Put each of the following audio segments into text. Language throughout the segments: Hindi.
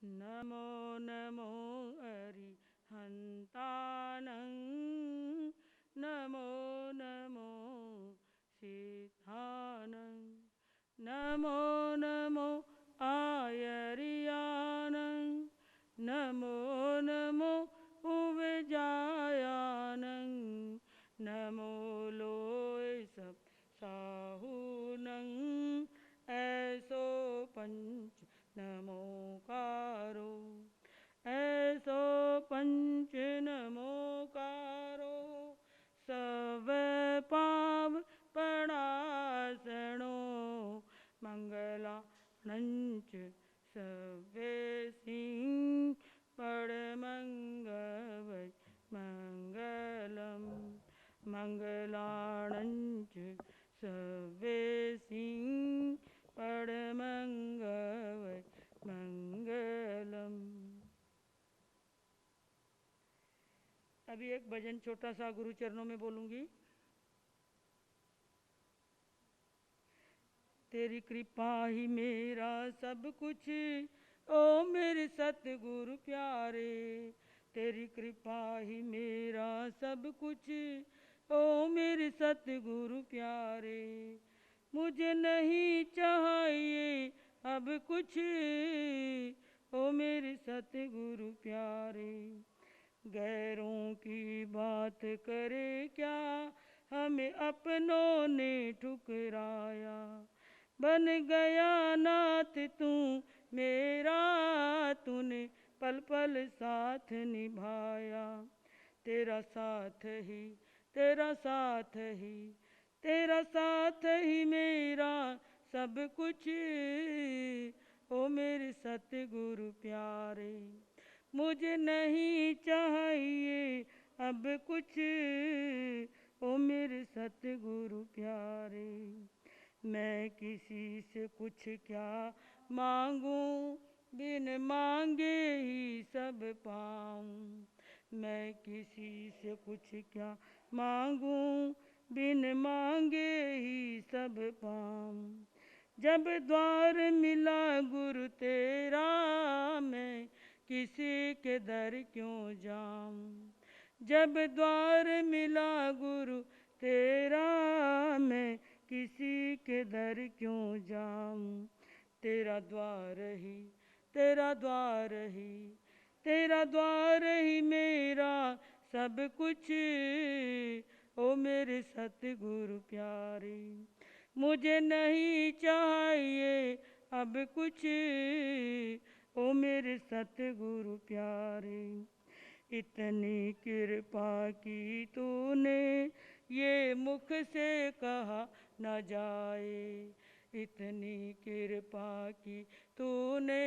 नमो नमो अरिहन्तानं नमो नमो सिद्धानं नमो नमो आयर्यानं नमो नमो उवजायानं नमो लोय सब साहुनं ऐसो पंच नमोकारो ऐसो पंच नमोकारो सब पाव पणासणो मंगलानंच सवे सिंह पड़मंगवै मंगलम मंगलानंच सवे सिंह पड़मंगवै मंगलम। अभी एक भजन छोटा सा गुरु चरणों में बोलूंगी। तेरी कृपा ही मेरा सब कुछ ओ मेरे सतगुरु प्यारे, तेरी कृपा ही मेरा सब कुछ ओ मेरे सतगुरु प्यारे। मुझे नहीं चाहिए अब कुछ ओ मेरे सतगुरु प्यारे। गैरों की बात करे क्या हमें अपनों ने ठुकराया, बन गया नाथ तू मेरा तूने पल पल साथ निभाया। तेरा साथ ही तेरा साथ ही तेरा साथ ही मेरा सब कुछ ओ मेरे सतगुरु प्यारे। मुझे नहीं चाहिए अब कुछ ओ मेरे सतगुरु प्यारे। मैं किसी से कुछ क्या मांगूं बिन मांगे ही सब पाऊं, मैं किसी से कुछ क्या मांगूं बिन मांगे ही सब पाऊं। जब द्वार मिला गुरु तेरा मैं किसी के दर क्यों जाऊं, जब द्वार मिला गुरु तेरा मैं किसी के दर क्यों जाऊं। तेरा द्वार ही तेरा द्वार ही तेरा द्वार ही मेरा सब कुछ ओ मेरे सतगुरु प्यारे। मुझे नहीं चाहिए अब कुछ ओ मेरे सतगुरु प्यारे। इतनी कृपा की तूने ये मुख से कहा न जाए, इतनी कृपा की तूने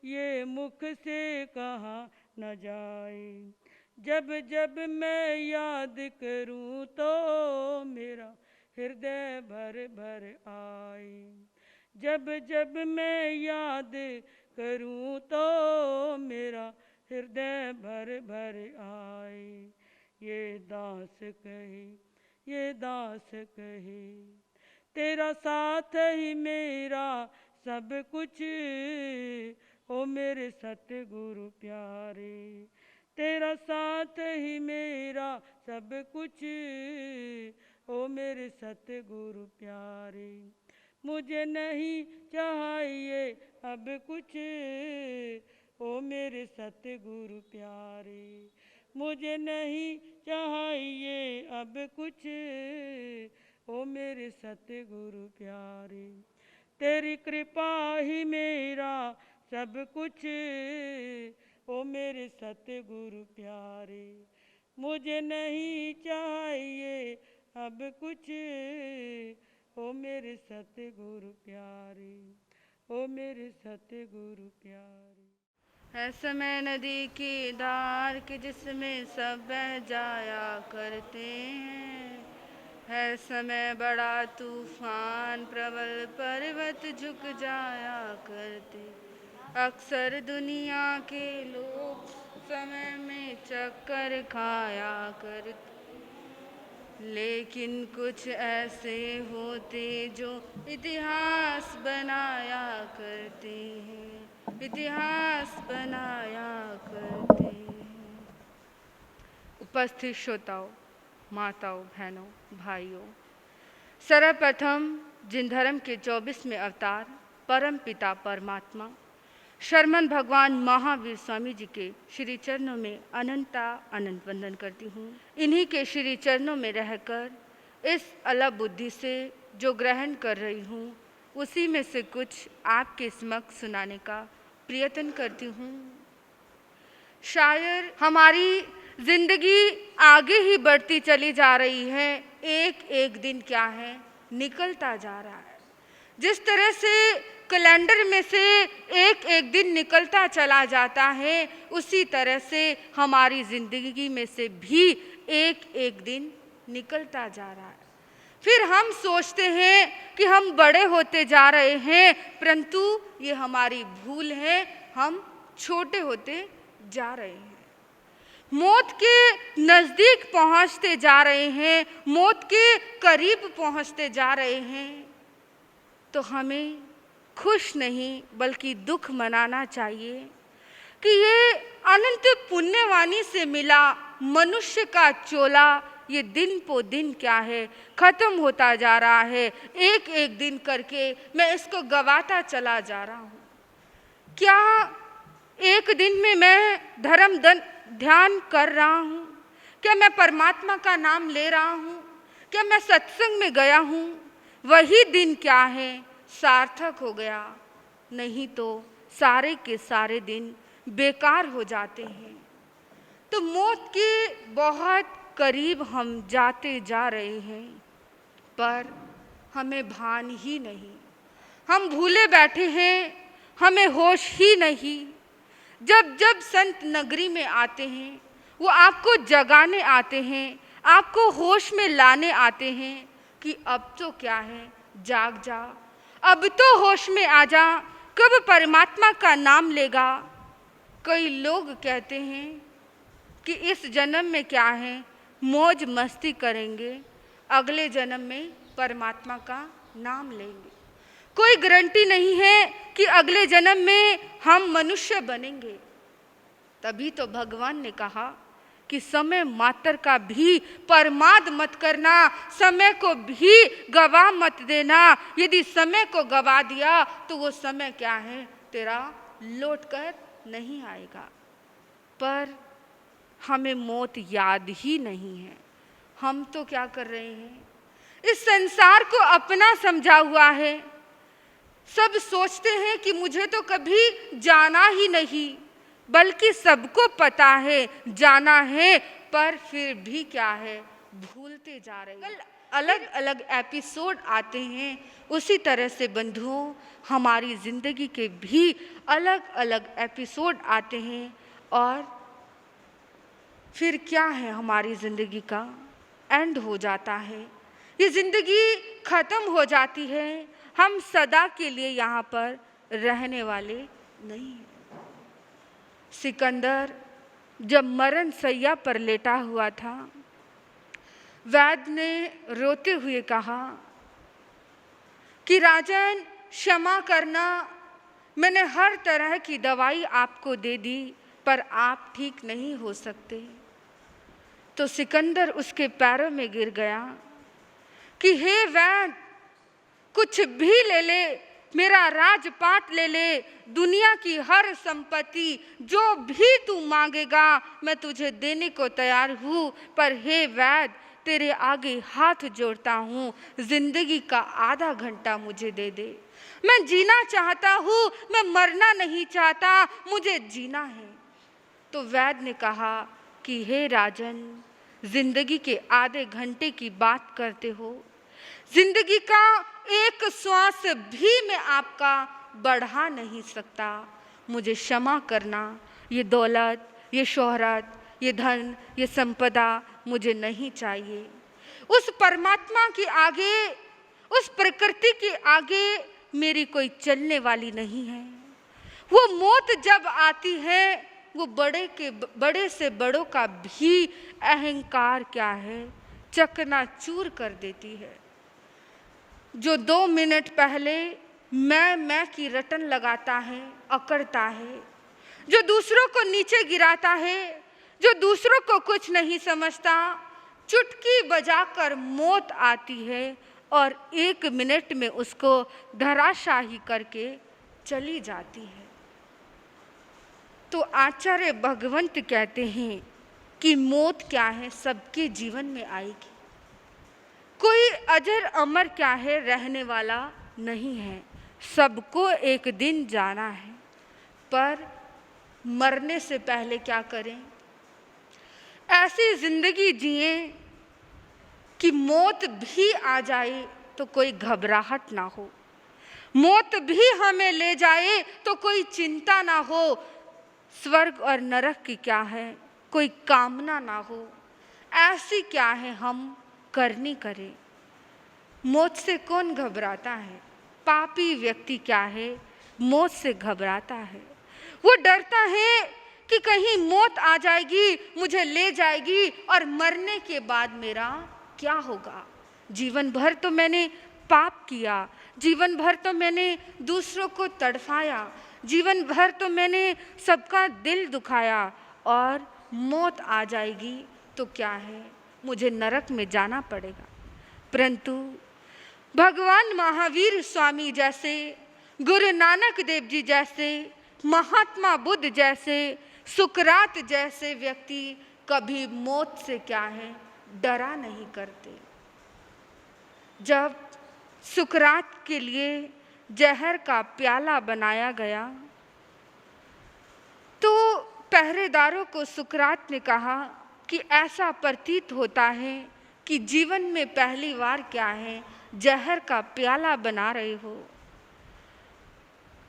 ये मुख से कहा न जाए। जब जब मैं याद करूं तो मेरा हृदय भर भर आए, जब जब मैं याद करूं तो मेरा हृदय भर भर आए। ये दास कहे ये दास कहे तेरा साथ ही मेरा सब कुछ ओ मेरे सतगुरु प्यारे। तेरा साथ ही मेरा सब कुछ ओ मेरे सतगुरु प्यारे। मुझे नहीं चाहिए अब कुछ ओ मेरे सतगुरु प्यारे। मुझे नहीं चाहिए अब कुछ ओ मेरे सतगुरु प्यारे। तेरी कृपा ही मेरा सब कुछ ओ मेरे सतगुरु प्यारे। मुझे नहीं चाहिए अब कुछ ओ मेरे सतगुरु प्यारे, ओ मेरे सतगुरु प्यारे। है समय नदी की धार के जिसमें सब बह जाया करते हैं, है समय बड़ा तूफान प्रबल पर्वत झुक जाया करते। अक्सर दुनिया के लोग समय में चक्कर खाया करते, लेकिन कुछ ऐसे होते जो इतिहास बनाया करते हैं। इतिहास बनाया करते हैं। उपस्थित श्रोताओं, माताओं, बहनों, भाइयों, सर्वप्रथम जिन धर्म के 24वें अवतार परम पिता परमात्मा शर्मन भगवान महावीर स्वामी जी के श्री चरणों में अनंत वंदन करती हूँ। इन्हीं के श्री चरणों में रहकर इस अलग बुद्धि से जो ग्रहण कर रही हूँ, उसी में से कुछ आपके समक्ष सुनाने का प्रयत्न करती हूँ। शायद हमारी जिंदगी आगे ही बढ़ती चली जा रही है, एक एक दिन क्या है निकलता जा रहा है। जिस तरह से कैलेंडर में से एक एक दिन निकलता चला जाता है, उसी तरह से हमारी जिंदगी में से भी एक एक दिन निकलता जा रहा है। फिर हम सोचते हैं कि हम बड़े होते जा रहे हैं, परंतु ये हमारी भूल है, हम छोटे होते जा रहे हैं। मौत के नज़दीक पहुंचते जा रहे हैं, मौत के करीब पहुंचते जा रहे हैं, तो हमें खुश नहीं बल्कि दुख मनाना चाहिए कि ये अनंत पुण्यवाणी से मिला मनुष्य का चोला ये दिन पो दिन क्या है खत्म होता जा रहा है। एक एक दिन करके मैं इसको गवाता चला जा रहा हूँ। क्या एक दिन में मैं धर्म ध्यान कर रहा हूँ? क्या मैं परमात्मा का नाम ले रहा हूँ? क्या मैं सत्संग में गया हूँ? वही दिन क्या है सार्थक हो गया, नहीं तो सारे के सारे दिन बेकार हो जाते हैं। तो मौत के बहुत करीब हम जाते जा रहे हैं, पर हमें भान ही नहीं, हम भूले बैठे हैं, हमें होश ही नहीं। जब जब संत नगरी में आते हैं, वो आपको जगाने आते हैं, आपको होश में लाने आते हैं कि अब तो क्या है, जाग जा, अब तो होश में आ जा, कब परमात्मा का नाम लेगा। कई लोग कहते हैं कि इस जन्म में क्या है मौज मस्ती करेंगे, अगले जन्म में परमात्मा का नाम लेंगे। कोई गारंटी नहीं है कि अगले जन्म में हम मनुष्य बनेंगे। तभी तो भगवान ने कहा कि समय मात्र का भी परमाद मत करना, समय को भी गवा मत देना। यदि समय को गवा दिया तो वो समय क्या है तेरा लौट कर नहीं आएगा। पर हमें मौत याद ही नहीं है। हम तो क्या कर रहे हैं, इस संसार को अपना समझा हुआ है। सब सोचते हैं कि मुझे तो कभी जाना ही नहीं, बल्कि सबको पता है जाना है, पर फिर भी क्या है भूलते जा रहे हैं। अलग अलग एपिसोड आते हैं, उसी तरह से बंधुओं हमारी जिंदगी के भी अलग अलग एपिसोड आते हैं, और फिर क्या है हमारी जिंदगी का एंड हो जाता है। ये जिंदगी खत्म हो जाती है, हम सदा के लिए यहाँ पर रहने वाले नहीं हैं। सिकंदर जब मरण सैया पर लेटा हुआ था, वैद्य ने रोते हुए कहा कि राजन क्षमा करना, मैंने हर तरह की दवाई आपको दे दी, पर आप ठीक नहीं हो सकते। तो सिकंदर उसके पैरों में गिर गया कि हे वैद्य, कुछ भी ले ले, मेरा राजपाट ले ले, दुनिया की हर संपत्ति जो भी तू मांगेगा मैं तुझे देने को तैयार हूँ, पर हे वैद्य तेरे आगे हाथ जोड़ता हूँ, जिंदगी का आधा घंटा मुझे दे दे। मैं जीना चाहता हूँ, मैं मरना नहीं चाहता, मुझे जीना है। तो वैद्य ने कहा कि हे राजन, जिंदगी के आधे घंटे की बात करते हो, जिंदगी का एक श्वास भी मैं आपका बढ़ा नहीं सकता। मुझे क्षमा करना, ये दौलत, ये शोहरत, ये धन, ये संपदा मुझे नहीं चाहिए। उस परमात्मा के आगे, उस प्रकृति के आगे मेरी कोई चलने वाली नहीं है। वो मौत जब आती है, वो बड़े से बड़ों का भी अहंकार क्या है चकनाचूर कर देती है। जो 2 मिनट पहले मैं की रटन लगाता है, अकड़ता है, जो दूसरों को नीचे गिराता है, जो दूसरों को कुछ नहीं समझता, चुटकी बजाकर मौत आती है और 1 मिनट में उसको धराशाही करके चली जाती है। तो आचार्य भगवंत कहते हैं कि मौत क्या है, सबके जीवन में आएगी। कोई अजर अमर क्या है, रहने वाला नहीं है, सबको एक दिन जाना है। पर मरने से पहले क्या करें? ऐसी जिंदगी जिए कि मौत भी आ जाए तो कोई घबराहट ना हो, मौत भी हमें ले जाए तो कोई चिंता ना हो, स्वर्ग और नरक की क्या है कोई कामना ना हो। ऐसी क्या है हम करनी करें। मौत से कौन घबराता है? पापी व्यक्ति क्या है मौत से घबराता है। वो डरता है कि कहीं मौत आ जाएगी, मुझे ले जाएगी और मरने के बाद मेरा क्या होगा। जीवन भर तो मैंने पाप किया, जीवन भर तो मैंने दूसरों को तड़फाया, जीवन भर तो मैंने सबका दिल दुखाया और मौत आ जाएगी तो क्या है, मुझे नरक में जाना पड़ेगा। परंतु भगवान महावीर स्वामी जैसे, गुरु नानक देव जी जैसे, महात्मा बुद्ध जैसे, सुकरात जैसे व्यक्ति कभी मौत से क्या है डरा नहीं करते। जब सुकरात के लिए जहर का प्याला बनाया गया तो पहरेदारों को सुकरात ने कहा कि ऐसा प्रतीत होता है कि जीवन में पहली बार क्या है जहर का प्याला बना रहे हो।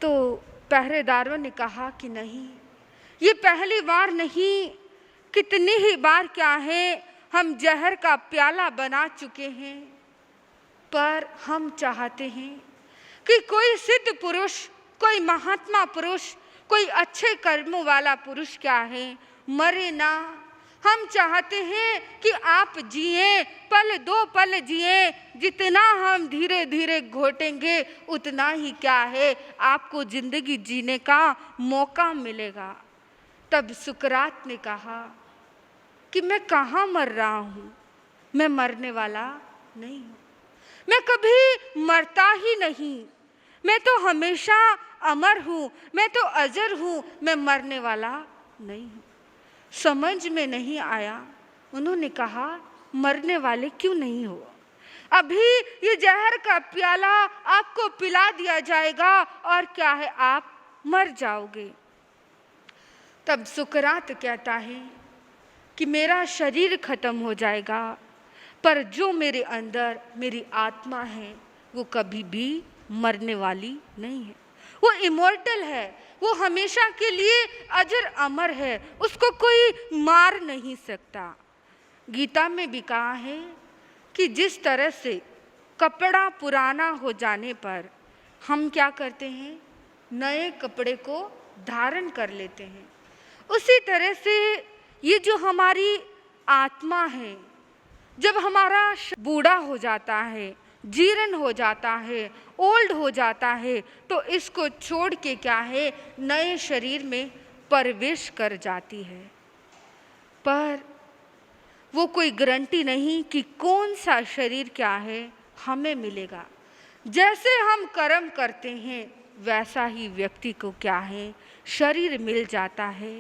तो पहरेदारों ने कहा कि नहीं, ये पहली बार नहीं, कितनी ही बार क्या है हम जहर का प्याला बना चुके हैं। पर हम चाहते हैं कि कोई सिद्ध पुरुष, कोई महात्मा पुरुष, कोई अच्छे कर्मों वाला पुरुष क्या है मरे ना। हम चाहते हैं कि आप जिए, पल दो पल जिए, जितना हम धीरे धीरे घोटेंगे उतना ही क्या है आपको जिंदगी जीने का मौका मिलेगा। तब सुकरात ने कहा कि मैं कहाँ मर रहा हूँ, मैं मरने वाला नहीं हूँ, मैं कभी मरता ही नहीं, मैं तो हमेशा अमर हूँ, मैं तो अजर हूँ, मैं मरने वाला नहीं हूँ। समझ में नहीं आया। उन्होंने कहा मरने वाले क्यों नहीं हो, अभी ये जहर का प्याला आपको पिला दिया जाएगा और क्या है आप मर जाओगे। तब सुकरात कहता है कि मेरा शरीर खत्म हो जाएगा पर जो मेरे अंदर मेरी आत्मा है वो कभी भी मरने वाली नहीं है, वो इमॉर्टल है, वो हमेशा के लिए अजर अमर है, उसको कोई मार नहीं सकता। गीता में भी कहा है कि जिस तरह से कपड़ा पुराना हो जाने पर हम क्या करते हैं, नए कपड़े को धारण कर लेते हैं, उसी तरह से ये जो हमारी आत्मा है जब हमारा बूढ़ा हो जाता है, जीर्ण हो जाता है, ओल्ड हो जाता है तो इसको छोड़ के क्या है नए शरीर में प्रवेश कर जाती है। पर वो कोई गारंटी नहीं कि कौन सा शरीर क्या है हमें मिलेगा। जैसे हम कर्म करते हैं वैसा ही व्यक्ति को क्या है शरीर मिल जाता है।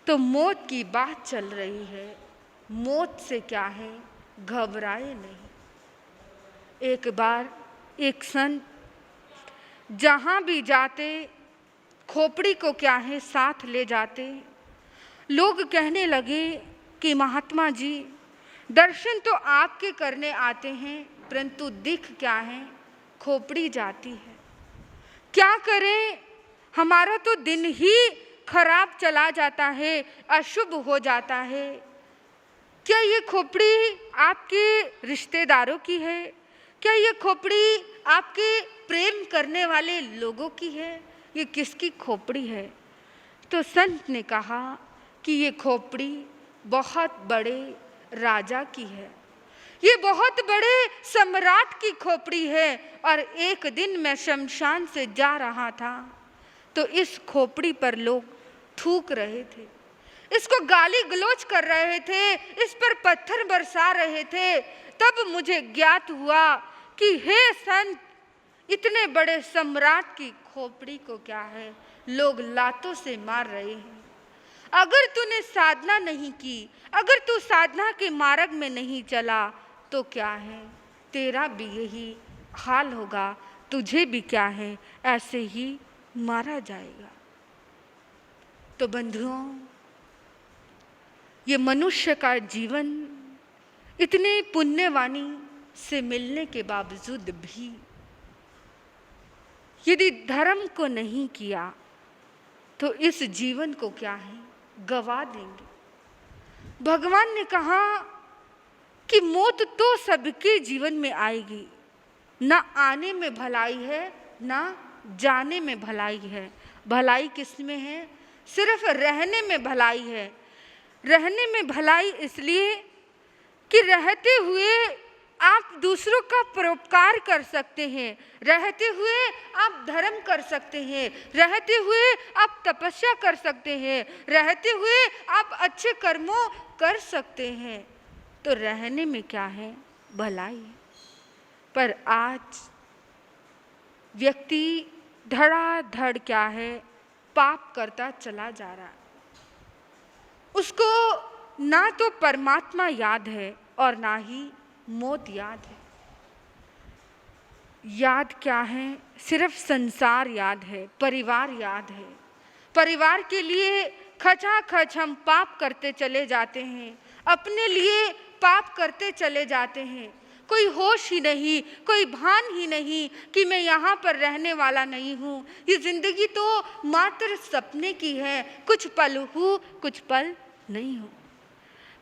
तो मौत की बात चल रही है, मौत से क्या है घबराए नहीं। एक बार एक संत जहाँ भी जाते खोपड़ी को क्या है साथ ले जाते। लोग कहने लगे कि महात्मा जी दर्शन तो आपके करने आते हैं परंतु दिख क्या है खोपड़ी जाती है, क्या करें, हमारा तो दिन ही खराब चला जाता है, अशुभ हो जाता है। क्या ये खोपड़ी आपके रिश्तेदारों की है, क्या ये खोपड़ी आपके प्रेम करने वाले लोगों की है, ये किसकी खोपड़ी है। तो संत ने कहा कि ये खोपड़ी बहुत बड़े राजा की है, ये बहुत बड़े सम्राट की खोपड़ी है और एक दिन मैं शमशान से जा रहा था तो इस खोपड़ी पर लोग थूक रहे थे, इसको गाली गलौज कर रहे थे, इस पर पत्थर बरसा रहे थे। तब मुझे ज्ञात हुआ कि हे संत, इतने बड़े सम्राट की खोपड़ी को क्या है, लोग लातों से मार रहे हैं। अगर तूने साधना नहीं की, अगर तू साधना के मार्ग में नहीं चला तो क्या है, तेरा भी यही हाल होगा, तुझे भी क्या है, ऐसे ही मारा जाएगा। तो बंधुओं, ये मनुष्य का जीवन इतने पुण्यवाणी से मिलने के बावजूद भी यदि धर्म को नहीं किया तो इस जीवन को क्या है, गवा देंगे। भगवान ने कहा कि मौत तो सबके जीवन में आएगी, ना आने में भलाई है ना जाने में भलाई है। भलाई किस में है? सिर्फ रहने में भलाई है। रहने में भलाई इसलिए कि रहते हुए आप दूसरों का परोपकार कर सकते हैं, रहते हुए आप धर्म कर सकते हैं, रहते हुए आप तपस्या कर सकते हैं, रहते हुए आप अच्छे कर्मों कर सकते हैं। तो रहने में क्या है, भलाई है। पर आज व्यक्ति धड़ाधड़ क्या है, पाप करता चला जा रहा है। उसको ना तो परमात्मा याद है और ना ही मौत याद है। याद क्या है? सिर्फ संसार याद है, परिवार याद है। परिवार के लिए खचाखच हम पाप करते चले जाते हैं, अपने लिए पाप करते चले जाते हैं। कोई होश ही नहीं, कोई भान ही नहीं कि मैं यहाँ पर रहने वाला नहीं हूँ। ये जिंदगी तो मात्र सपने की है, कुछ पल हूँ कुछ पल नहीं हूँ।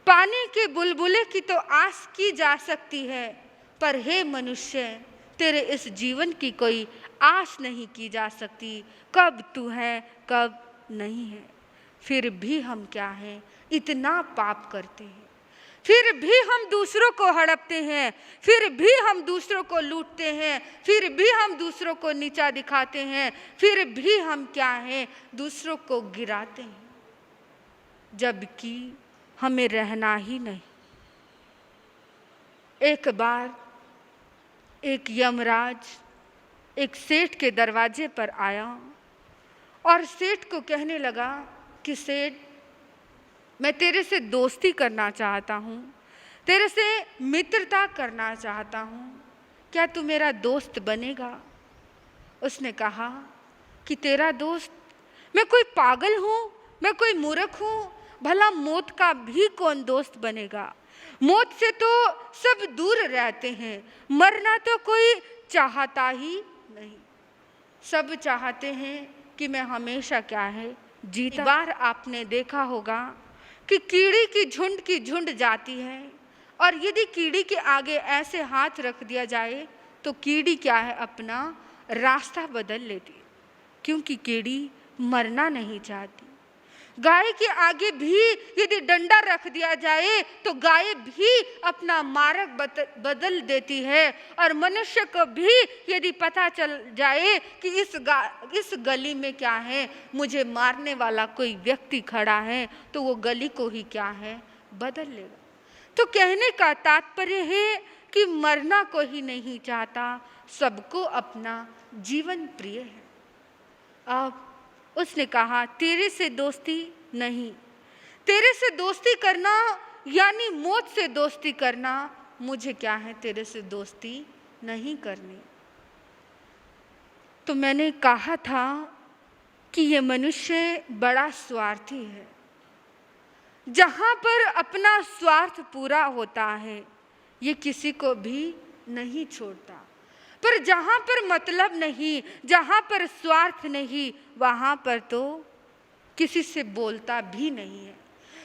पानी के बुलबुले की तो आस की जा सकती है, पर हे मनुष्य, तेरे इस जीवन की कोई आस नहीं की जा सकती, कब तू है कब नहीं है। फिर भी हम क्या हैं, इतना पाप करते हैं, फिर भी हम दूसरों को हड़पते हैं, फिर भी हम दूसरों को लूटते हैं, फिर भी हम दूसरों को नीचा दिखाते हैं, फिर भी हम क्या हैं, दूसरों को गिराते हैं, जबकि हमें रहना ही नहीं। एक बार एक यमराज एक सेठ के दरवाजे पर आया और सेठ को कहने लगा कि सेठ, मैं तेरे से दोस्ती करना चाहता हूँ, तेरे से मित्रता करना चाहता हूँ, क्या तू मेरा दोस्त बनेगा? उसने कहा कि तेरा दोस्त? मैं कोई पागल हूँ, मैं कोई मूर्ख हूँ? भला मौत का भी कौन दोस्त बनेगा? मौत से तो सब दूर रहते हैं, मरना तो कोई चाहता ही नहीं। सब चाहते हैं कि मैं हमेशा क्या है, जीता। बार आपने देखा होगा कि कीड़ी की झुंड जाती है और यदि कीड़ी के आगे ऐसे हाथ रख दिया जाए तो कीड़ी क्या है, अपना रास्ता बदल लेती है, क्योंकि कीड़ी मरना नहीं चाहती। गाय के आगे भी यदि डंडा रख दिया जाए तो गाय भी अपना मार्ग बदल देती है, और मनुष्य को भी यदि पता चल जाए कि इस गली में क्या है, मुझे मारने वाला कोई व्यक्ति खड़ा है, तो वो गली को ही क्या है, बदल लेगा। तो कहने का तात्पर्य है कि मरना को ही नहीं चाहता, सबको अपना जीवन प्रिय है। अब उसने कहा तेरे से दोस्ती नहीं, तेरे से दोस्ती करना यानी मौत से दोस्ती करना, मुझे क्या है, तेरे से दोस्ती नहीं करनी। तो मैंने कहा था कि ये मनुष्य बड़ा स्वार्थी है। जहाँ पर अपना स्वार्थ पूरा होता है ये किसी को भी नहीं छोड़ता, पर जहाँ पर मतलब नहीं, जहाँ पर स्वार्थ नहीं, वहाँ पर तो किसी से बोलता भी नहीं है।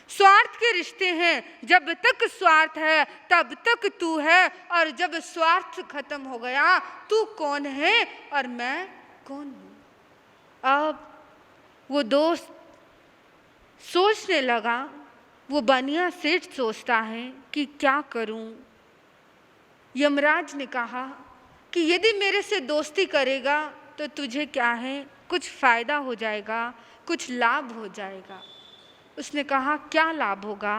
स्वार्थ के रिश्ते हैं, जब तक स्वार्थ है तब तक तू है, और जब स्वार्थ खत्म हो गया तू कौन है और मैं कौन हूँ। अब वो दोस्त सोचने लगा, वो बनिया सेठ सोचता है कि क्या करूँ, यमराज ने कहा कि यदि मेरे से दोस्ती करेगा तो तुझे क्या है, कुछ फायदा हो जाएगा, कुछ लाभ हो जाएगा। उसने कहा क्या लाभ होगा?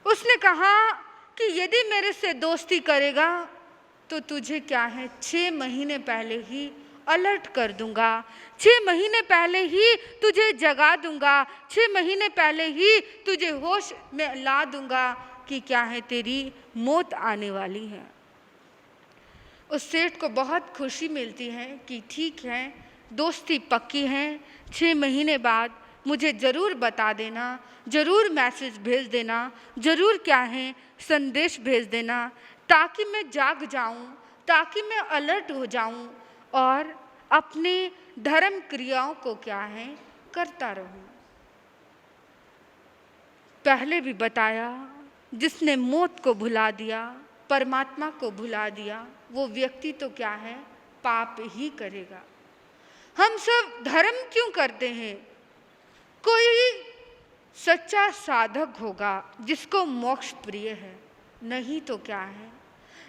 उसने कहा कि यदि मेरे से दोस्ती करेगा तो तुझे क्या है, 6 महीने पहले ही अलर्ट कर दूंगा, 6 महीने पहले ही तुझे जगा दूंगा, 6 महीने पहले ही तुझे होश में ला दूंगा कि क्या है, तेरी मौत आने वाली है। उस सेठ को बहुत खुशी मिलती है कि ठीक है, दोस्ती पक्की है, 6 महीने बाद मुझे ज़रूर बता देना, ज़रूर मैसेज भेज देना, ज़रूर क्या है संदेश भेज देना, ताकि मैं जाग जाऊं, ताकि मैं अलर्ट हो जाऊं और अपने धर्म क्रियाओं को क्या है करता रहूं। पहले भी बताया, जिसने मौत को भुला दिया, परमात्मा को भुला दिया, वो व्यक्ति तो क्या है, पाप ही करेगा। हम सब धर्म क्यों करते हैं? कोई सच्चा साधक होगा जिसको मोक्ष प्रिय है, नहीं तो क्या है,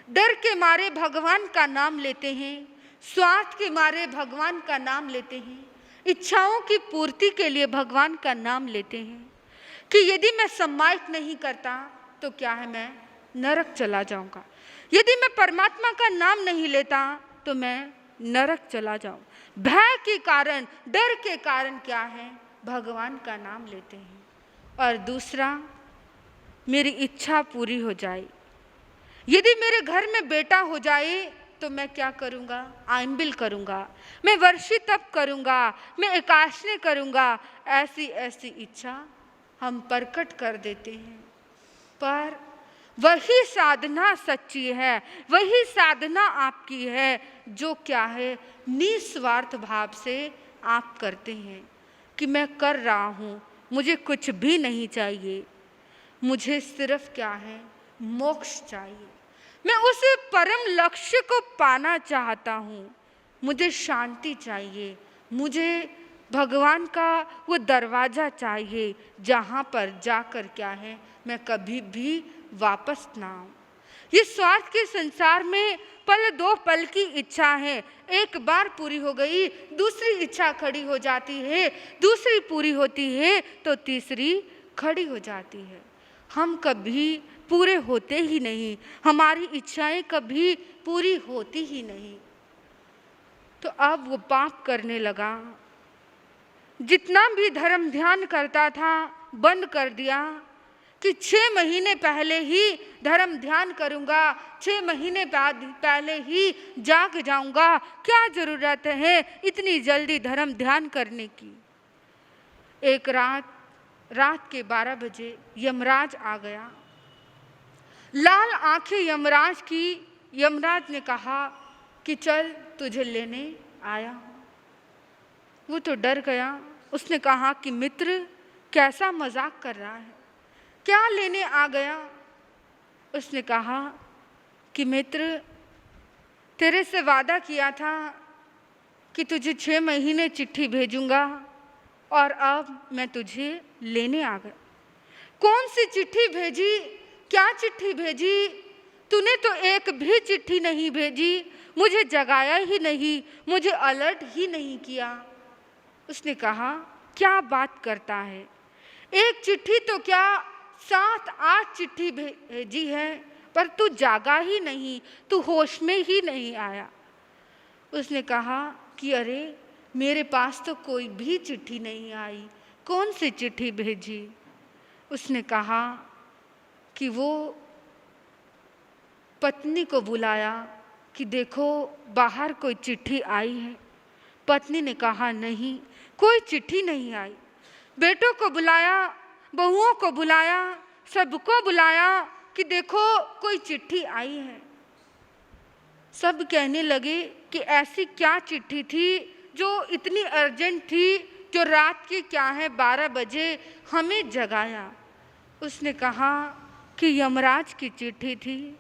डर के मारे भगवान का नाम लेते हैं, स्वार्थ के मारे भगवान का नाम लेते हैं, इच्छाओं की पूर्ति के लिए भगवान का नाम लेते हैं कि यदि मैं सम्मानित नहीं करता तो क्या है, मैं नरक चला जाऊंगा, यदि मैं परमात्मा का नाम नहीं लेता तो मैं नरक चला जाऊं। भय के कारण, डर के कारण क्या है, भगवान का नाम लेते हैं। और दूसरा, मेरी इच्छा पूरी हो जाए, यदि मेरे घर में बेटा हो जाए तो मैं क्या करूँगा, आइम्बिल करूँगा, मैं वर्षी तप करूँगा, मैं एकादशी करूँगा, ऐसी ऐसी इच्छा हम प्रकट कर देते हैं। पर वही साधना सच्ची है, वही साधना आपकी है जो क्या है, निस्वार्थ भाव से आप करते हैं कि मैं कर रहा हूँ, मुझे कुछ भी नहीं चाहिए, मुझे सिर्फ क्या है, मोक्ष चाहिए, मैं उस परम लक्ष्य को पाना चाहता हूँ, मुझे शांति चाहिए, मुझे भगवान का वो दरवाज़ा चाहिए जहाँ पर जाकर क्या है, मैं कभी भी वापस ना आऊँ। ये स्वार्थ के संसार में पल दो पल की इच्छा है, एक बार पूरी हो गई, दूसरी इच्छा खड़ी हो जाती है, दूसरी पूरी होती है तो तीसरी खड़ी हो जाती है। हम कभी पूरे होते ही नहीं, हमारी इच्छाएं कभी पूरी होती ही नहीं। तो अब वो पाप करने लगा, जितना भी धर्म ध्यान करता था बंद कर दिया कि 6 महीने पहले ही धर्म ध्यान करूंगा, 6 महीने बाद पहले ही जाग जाऊंगा, क्या जरूरत है इतनी जल्दी धर्म ध्यान करने की। एक रात के 12 बजे यमराज आ गया, लाल आंखें यमराज की। यमराज ने कहा कि चल तुझे लेने आया हूं। वो तो डर गया, उसने कहा कि मित्र कैसा मजाक कर रहा है, क्या लेने आ गया? उसने कहा कि मित्र तेरे से वादा किया था कि तुझे 6 महीने चिट्ठी भेजूंगा और अब मैं तुझे लेने आ गया। कौन सी चिट्ठी भेजी, क्या चिट्ठी भेजी? तूने तो एक भी चिट्ठी नहीं भेजी, मुझे जगाया ही नहीं, मुझे अलर्ट ही नहीं किया। उसने कहा क्या बात करता है, एक चिट्ठी तो क्या 7-8 चिट्ठी भेजी है, पर तू जागा ही नहीं, तू होश में ही नहीं आया। उसने कहा कि अरे मेरे पास तो कोई भी चिट्ठी नहीं आई, कौन सी चिट्ठी भेजी? उसने कहा कि वो पत्नी को बुलाया कि देखो बाहर कोई चिट्ठी आई है। पत्नी ने कहा नहीं, कोई चिट्ठी नहीं आई। बेटों को बुलाया, बहुओं को बुलाया, सबको बुलाया कि देखो कोई चिट्ठी आई है। सब कहने लगे कि ऐसी क्या चिट्ठी थी जो इतनी अर्जेंट थी, जो रात के क्या है 12 बजे हमें जगाया। उसने कहा कि यमराज की चिट्ठी थी,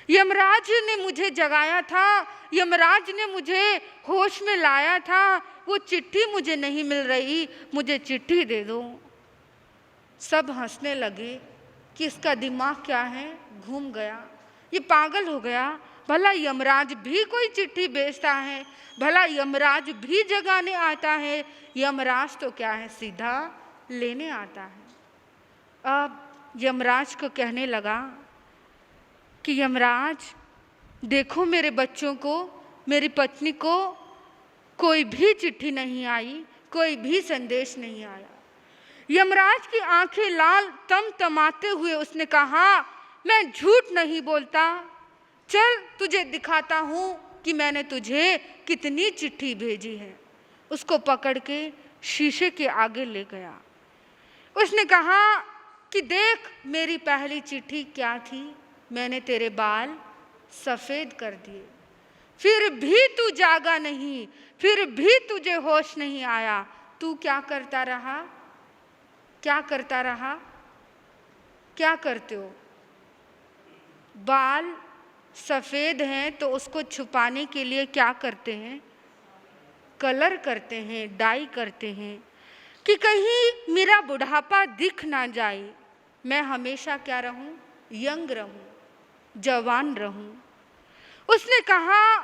यमराज ने मुझे जगाया था, यमराज ने मुझे होश में लाया था, वो चिट्ठी मुझे नहीं मिल रही, मुझे चिट्ठी दे दो। सब हंसने लगे कि इसका दिमाग क्या है, घूम गया, ये पागल हो गया, भला यमराज भी कोई चिट्ठी भेजता है, भला यमराज भी जगाने आता है, यमराज तो क्या है सीधा लेने आता है। अब यमराज को कहने लगा कि यमराज देखो, मेरे बच्चों को, मेरी पत्नी को कोई भी चिट्ठी नहीं आई, कोई भी संदेश नहीं आया। यमराज की आंखें लाल तमतमाते हुए उसने कहा, मैं झूठ नहीं बोलता, चल तुझे दिखाता हूँ कि मैंने तुझे कितनी चिट्ठी भेजी है। उसको पकड़ के शीशे के आगे ले गया। उसने कहा कि देख मेरी पहली चिट्ठी क्या थी, मैंने तेरे बाल सफ़ेद कर दिए, फिर भी तू जागा नहीं, फिर भी तुझे होश नहीं आया। तू क्या करता रहा, क्या करता रहा, क्या करते हो? बाल सफ़ेद हैं तो उसको छुपाने के लिए क्या करते हैं? कलर करते हैं, डाई करते हैं कि कहीं मेरा बुढ़ापा दिख ना जाए, मैं हमेशा क्या रहूं? यंग रहूं, जवान रहूं। उसने कहा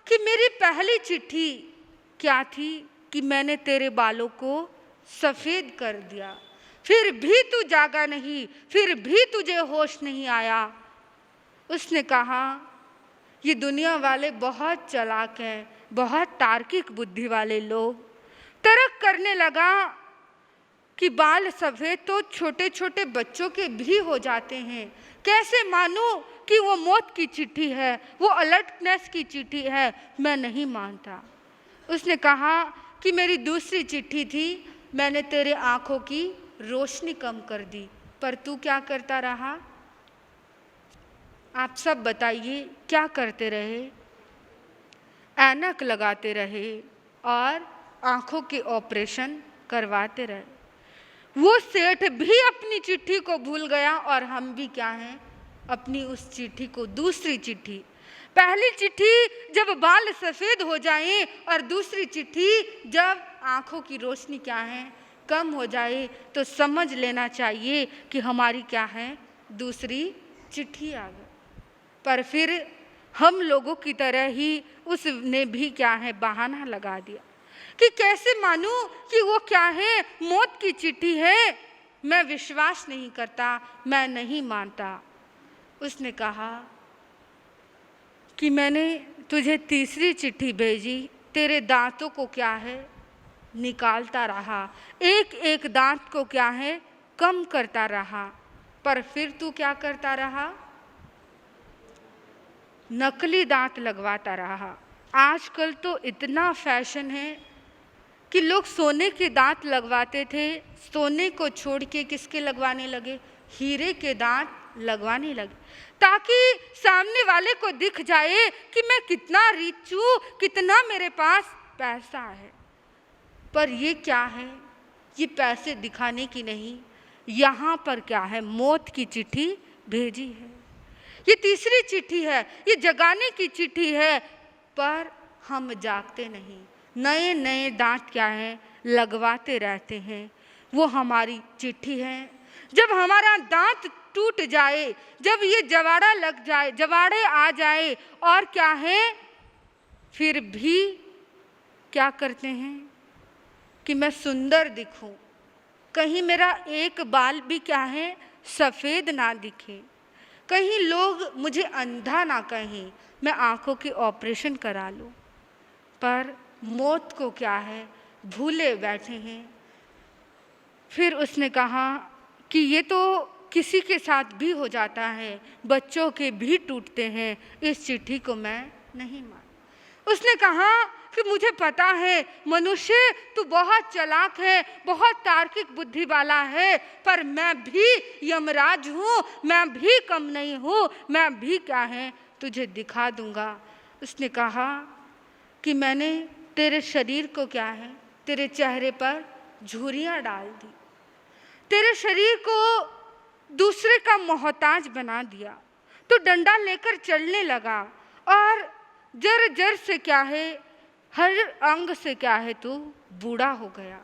कि मेरी पहली चिट्ठी क्या थी कि मैंने तेरे बालों को सफ़ेद कर दिया, फिर भी तू जागा नहीं, फिर भी तुझे होश नहीं आया। उसने कहा ये दुनिया वाले बहुत चालाक हैं, बहुत तार्किक बुद्धि वाले लोग। तर्क करने लगा कि बाल सफ़ेद तो छोटे छोटे बच्चों के भी हो जाते हैं, कैसे मानूं कि वो मौत की चिट्ठी है, वो अलर्टनेस की चिट्ठी है, मैं नहीं मानता। उसने कहा कि मेरी दूसरी चिट्ठी थी, मैंने तेरे आँखों की रोशनी कम कर दी, पर तू क्या करता रहा? आप सब बताइए क्या करते रहे? ऐनक लगाते रहे और आँखों के ऑपरेशन करवाते रहे। वो सेठ भी अपनी चिट्ठी को भूल गया और हम भी क्या हैं? अपनी उस चिट्ठी को, दूसरी चिट्ठी, पहली चिट्ठी जब बाल सफ़ेद हो जाएं और दूसरी चिट्ठी जब आँखों की रोशनी क्या है? कम हो जाए, तो समझ लेना चाहिए कि हमारी क्या है? दूसरी चिट्ठी आ गई। पर फिर हम लोगों की तरह ही उसने भी क्या है? बहाना लगा दिया कि कैसे मानूं कि वो क्या है? मौत की चिट्ठी है, मैं विश्वास नहीं करता, मैं नहीं मानता। उसने कहा कि मैंने तुझे तीसरी चिट्ठी भेजी, तेरे दांतों को क्या है? निकालता रहा, एक एक दांत को क्या है? कम करता रहा, पर फिर तू क्या करता रहा? नकली दांत लगवाता रहा। आजकल तो इतना फैशन है कि लोग सोने के दांत लगवाते थे, सोने को छोड़ के किसके लगवाने लगे? हीरे के दांत लगवाने लगे, ताकि सामने वाले को दिख जाए कि मैं कितना रिच हूँ, कितना मेरे पास पैसा है। पर ये क्या है? ये पैसे दिखाने की नहीं, यहाँ पर क्या है? मौत की चिट्ठी भेजी है। ये तीसरी चिट्ठी है, ये जगाने की चिट्ठी है, पर हम जागते नहीं, नए नए दांत क्या है? लगवाते रहते हैं। वो हमारी चिट्ठी है। जब हमारा दांत टूट जाए, जब ये जवाड़ा लग जाए, जवाड़े आ जाए, और क्या है? फिर भी क्या करते हैं कि मैं सुंदर दिखूं, कहीं मेरा एक बाल भी क्या है? सफ़ेद ना दिखे, कहीं लोग मुझे अंधा ना कहें, मैं आँखों के ऑपरेशन करा लूं। पर मौत को क्या है? भूले बैठे हैं। फिर उसने कहा कि ये तो किसी के साथ भी हो जाता है, बच्चों के भी टूटते हैं, इस चिट्ठी को मैं नहीं मान। उसने कहा कि मुझे पता है मनुष्य तू बहुत चालाक है, बहुत तार्किक बुद्धि वाला है, पर मैं भी यमराज हूँ, मैं भी कम नहीं हूँ, मैं भी क्या है? तुझे दिखा दूंगा। उसने कहा कि मैंने तेरे शरीर को क्या है? तेरे चेहरे पर झुर्रियाँ डाल दी, तेरे शरीर को दूसरे का मोहताज बना दिया, तो डंडा लेकर चलने लगा और जर जर से क्या है? हर अंग से क्या है? तू बूढ़ा हो गया,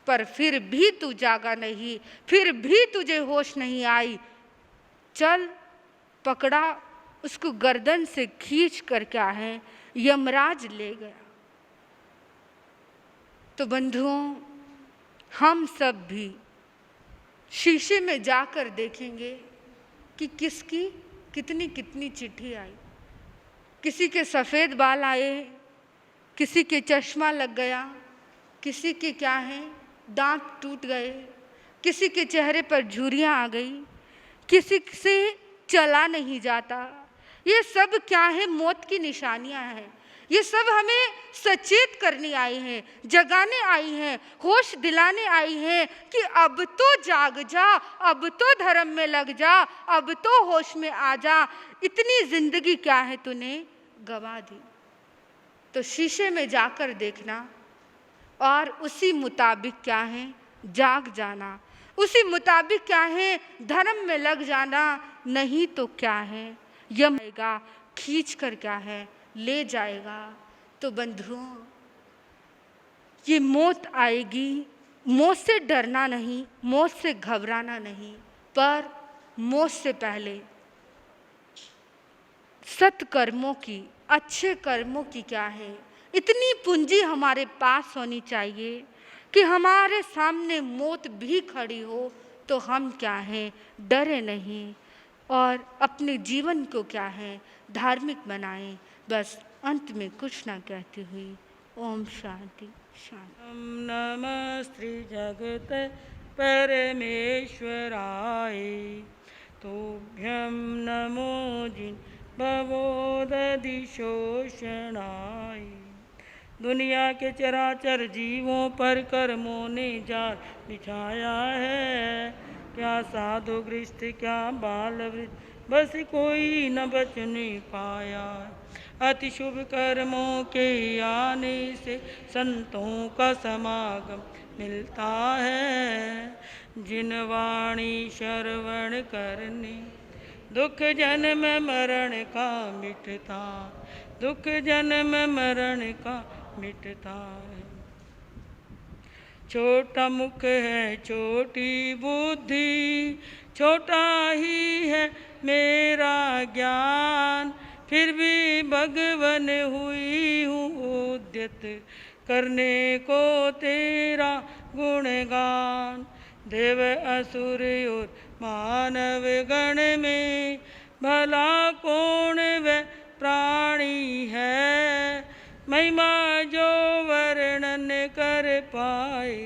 पर फिर भी तू जागा नहीं, फिर भी तुझे होश नहीं आई। चल, पकड़ा उसको गर्दन से खींच कर क्या है यमराज ले गया। तो बंधुओं, हम सब भी शीशे में जाकर देखेंगे कि किसकी कितनी कितनी चिट्ठी आई। किसी के सफ़ेद बाल आए, किसी के चश्मा लग गया, किसी के क्या है दांत टूट गए, किसी के चेहरे पर झुर्रियाँ आ गई, किसी से चला नहीं जाता। ये सब क्या है मौत की निशानियां हैं। ये सब हमें सचेत करने आई हैं, जगाने आई हैं, होश दिलाने आई हैं कि अब तो जाग जा, अब तो धर्म में लग जा, अब तो होश में आ जा। इतनी जिंदगी क्या है तूने गवा दी। तो शीशे में जाकर देखना और उसी मुताबिक क्या है जाग जाना, उसी मुताबिक क्या है धर्म में लग जाना। नहीं तो क्या है यम आएगा खींच कर क्या है ले जाएगा। तो बंधुओं, ये मौत आएगी, मौत से डरना नहीं, मौत से घबराना नहीं, पर मौत से पहले सत्कर्मों की, अच्छे कर्मों की क्या है इतनी पूंजी हमारे पास होनी चाहिए कि हमारे सामने मौत भी खड़ी हो तो हम क्या हैं डरे नहीं और अपने जीवन को क्या है धार्मिक बनाएं। बस अंत में कुछ ना कहती हुई ओम शांति शांति। नमः श्री जगत परमेश्वराय, तुभ्यं नमो जिन भवोदधि शोषणाय। दुनिया के चराचर जीवों पर कर्मों ने जाल बिछाया है, क्या साधु गृहस्थ क्या बाल वृद्ध बस कोई न बच नहीं पाया। अति शुभ कर्मों के आने से संतों का समागम मिलता है, जिन वाणी श्रवण करने दुख जन्म मरण का मिटता, दुख जन्म मरण का मिटता है। छोटा मुख है छोटी बुद्धि, छोटा ही है मेरा ज्ञान, फिर भी भगवन हुई हूँ उद्यत करने को तेरा गुणगान। देव असुर और मानव गण में भला कौन वह प्राणी है, महिमा जो वर्णन कर पाए,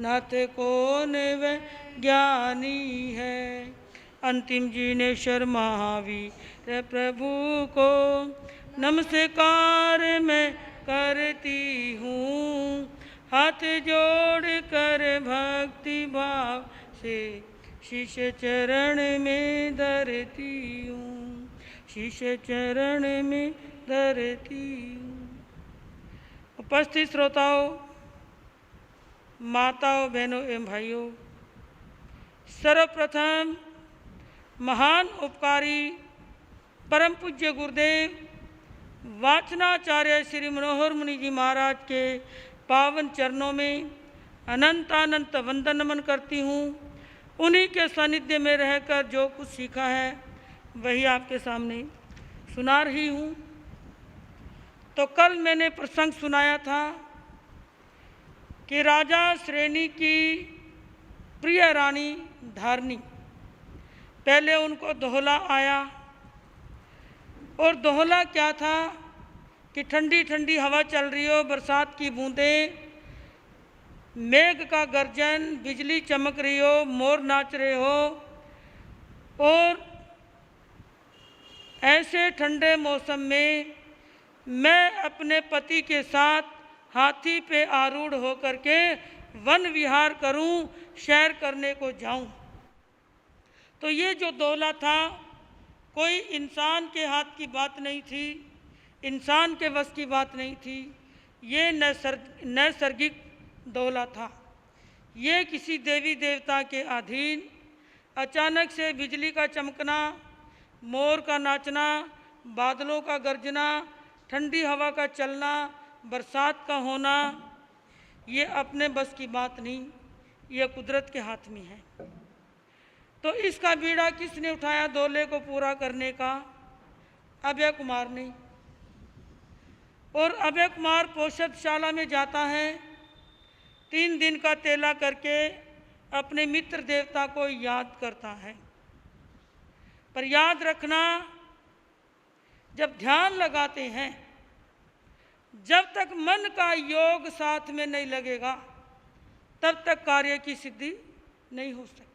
नाथ कौन वह ज्ञानी है। अंतिम जिनेश्वर महावीर प्रभु को नमस्कार मैं करती हूँ, हाथ जोड़ कर भक्ति भाव से शीश चरण में धरती हूँ, शीश चरण में धरती हूँ। उपस्थित श्रोताओं, माताओं, बहनों एवं भाइयों, सर्वप्रथम महान उपकारी परम पूज्य गुरुदेव वाचनाचार्य श्री मनोहर मुनि जी महाराज के पावन चरणों में अनंत अनंत वंदन नमन करती हूँ। उन्हीं के सानिध्य में रहकर जो कुछ सीखा है वही आपके सामने सुना रही हूँ। तो कल मैंने प्रसंग सुनाया था कि राजा श्रेणी की प्रिय रानी धारणी, पहले उनको दोहला आया और दोहला क्या था कि ठंडी ठंडी हवा चल रही हो, बरसात की बूंदें, मेघ का गर्जन, बिजली चमक रही हो, मोर नाच रहे हो और ऐसे ठंडे मौसम में मैं अपने पति के साथ हाथी पे आरूढ़ होकर के वन विहार करूं, सैर करने को जाऊं। तो ये जो दोहला था कोई इंसान के हाथ की बात नहीं थी, इंसान के वश की बात नहीं थी, ये नैसर्गिक दोहला था। ये किसी देवी देवता के अधीन अचानक से बिजली का चमकना, मोर का नाचना, बादलों का गरजना, ठंडी हवा का चलना, बरसात का होना, ये अपने बस की बात नहीं, ये कुदरत के हाथ में है। तो इसका बीड़ा किसने उठाया दोहले को पूरा करने का? अभय कुमार ने। और अभय कुमार पोषदशाला में जाता है, 3 दिन का तेला करके अपने मित्र देवता को याद करता है। पर याद रखना, जब ध्यान लगाते हैं, जब तक मन का योग साथ में नहीं लगेगा, तब तक कार्य की सिद्धि नहीं हो सकती।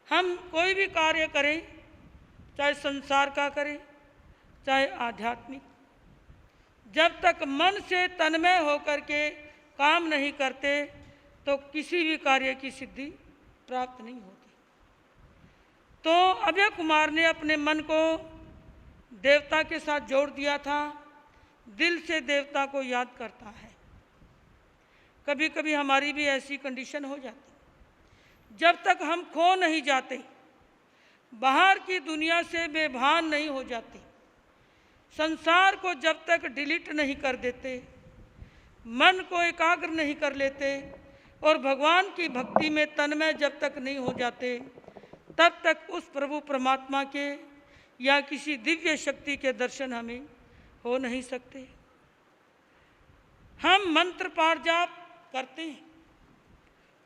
हम कोई भी कार्य करें, चाहे संसार का करें, चाहे आध्यात्मिक, जब तक मन से तन्मय होकर के काम नहीं करते, तो किसी भी कार्य की सिद्धि प्राप्त नहीं होती। तो अभय कुमार ने अपने मन को देवता के साथ जोड़ दिया था, दिल से देवता को याद करता है। कभी कभी हमारी भी ऐसी कंडीशन हो जाती, जब तक हम खो नहीं जाते, बाहर की दुनिया से बेभान नहीं हो जाते, संसार को जब तक डिलीट नहीं कर देते, मन को एकाग्र नहीं कर लेते और भगवान की भक्ति में तन्मय जब तक नहीं हो जाते, तब तक उस प्रभु परमात्मा के या किसी दिव्य शक्ति के दर्शन हमें हो नहीं सकते। हम मंत्र पाठ जाप करते हैं,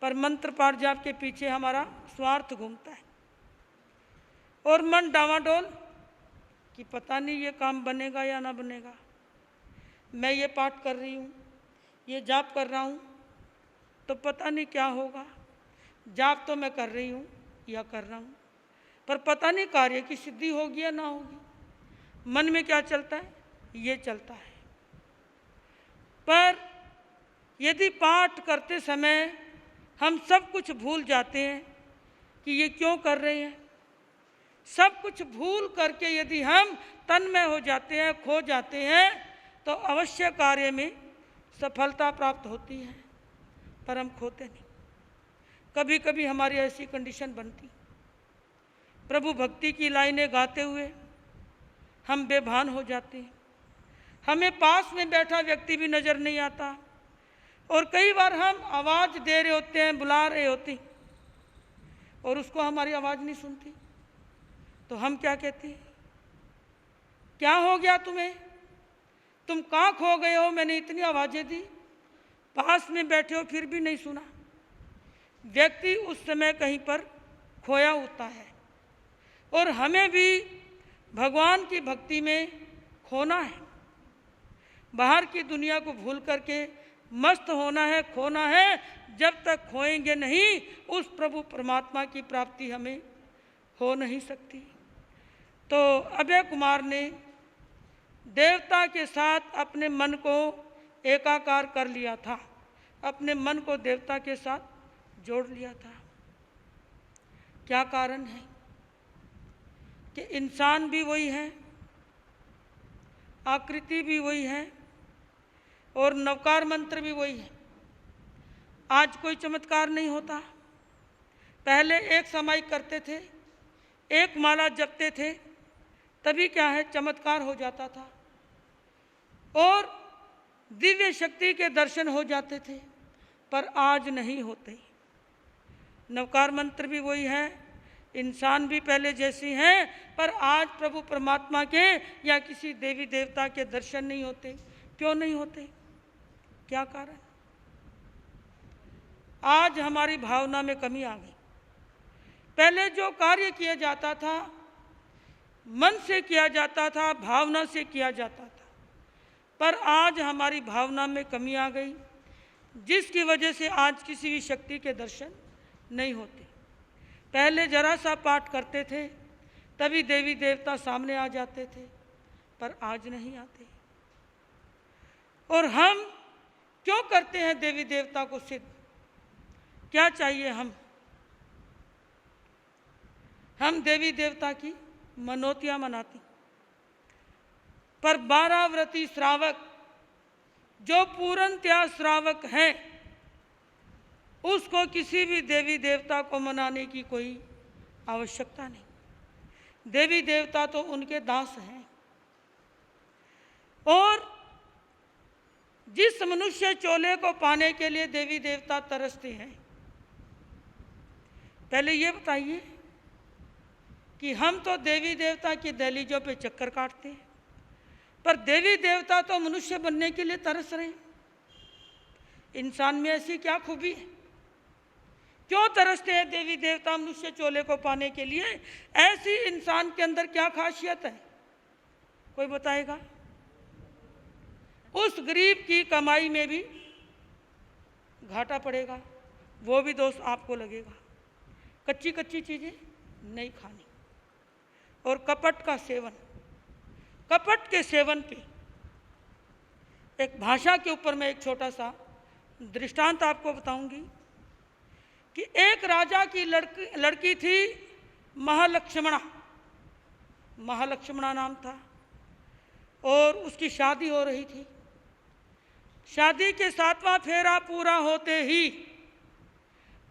पर मंत्र पाठ जाप के पीछे हमारा स्वार्थ घूमता है और मन डावाडोल कि पता नहीं ये काम बनेगा या ना बनेगा। मैं ये पाठ कर रही हूँ, ये जाप कर रहा हूँ, तो पता नहीं क्या होगा। जाप तो मैं कर रही हूँ या कर रहा हूँ, पर पता नहीं कार्य की सिद्धि होगी या ना होगी। मन में क्या चलता है, ये चलता है। पर यदि पाठ करते समय हम सब कुछ भूल जाते हैं कि ये क्यों कर रहे हैं, सब कुछ भूल करके यदि हम तन्मय हो जाते हैं, खो जाते हैं, तो अवश्य कार्य में सफलता प्राप्त होती है, पर हम खोते नहीं। कभी कभी हमारी ऐसी कंडीशन बनती, प्रभु भक्ति की लाइनें गाते हुए हम बेभान हो जाते हैं, हमें पास में बैठा व्यक्ति भी नज़र नहीं आता, और कई बार हम आवाज़ दे रहे होते हैं, बुला रहे होते हैं, और उसको हमारी आवाज़ नहीं सुनती, तो हम क्या कहते हैं, क्या हो गया तुम्हें, तुम कहाँ खो गए हो, मैंने इतनी आवाज़ें दी, पास में बैठे हो फिर भी नहीं सुना। व्यक्ति उस समय कहीं पर खोया होता है, और हमें भी भगवान की भक्ति में खोना है, बाहर की दुनिया को भूल करके मस्त होना है, खोना है। जब तक खोएंगे नहीं, उस प्रभु परमात्मा की प्राप्ति हमें हो नहीं सकती। तो अभय कुमार ने देवता के साथ अपने मन को एकाकार कर लिया था, अपने मन को देवता के साथ जोड़ लिया था। क्या कारण है कि इंसान भी वही है, आकृति भी वही है, और नवकार मंत्र भी वही है। आज कोई चमत्कार नहीं होता। पहले एक समाई करते थे, एक माला जपते थे, तभी क्या है, चमत्कार हो जाता था और दिव्य शक्ति के दर्शन हो जाते थे, पर आज नहीं होते। नवकार मंत्र भी वही है, इंसान भी पहले जैसी हैं, पर आज प्रभु परमात्मा के या किसी देवी देवता के दर्शन नहीं होते। क्यों नहीं होते, क्या कारण? आज हमारी भावना में कमी आ गई। पहले जो कार्य किया जाता था, मन से किया जाता था, भावना से किया जाता था, पर आज हमारी भावना में कमी आ गई, जिसकी वजह से आज किसी भी शक्ति के दर्शन नहीं होते। पहले जरा सा पाठ करते थे, तभी देवी देवता सामने आ जाते थे, पर आज नहीं आते। और हम क्यों करते हैं देवी देवता को सिद्ध? क्या चाहिए? हम देवी देवता की मनोतियाँ मनाती, पर 12 व्रती श्रावक जो पूर्णतया श्रावक हैं, उसको किसी भी देवी देवता को मनाने की कोई आवश्यकता नहीं। देवी देवता तो उनके दास हैं। और जिस मनुष्य चोले को पाने के लिए देवी देवता तरसते हैं, पहले ये बताइए कि हम तो देवी देवता की दहलीजों पे चक्कर काटते हैं, पर देवी देवता तो मनुष्य बनने के लिए तरस रहे हैं। इंसान में ऐसी क्या खूबी है, क्यों तरसते हैं देवी देवता मनुष्य चोले को पाने के लिए? ऐसी इंसान के अंदर क्या खासियत है, कोई बताएगा? उस गरीब की कमाई में भी घाटा पड़ेगा, वो भी दोस्त आपको लगेगा। कच्ची कच्ची चीजें नहीं खानी। और कपट का सेवन, कपट के सेवन पे एक भाषा के ऊपर मैं एक छोटा सा दृष्टांत आपको बताऊंगी कि एक राजा की लड़की थी महालक्ष्मणा, महालक्ष्मणा नाम था, और उसकी शादी हो रही थी। शादी के 7वां फेरा पूरा होते ही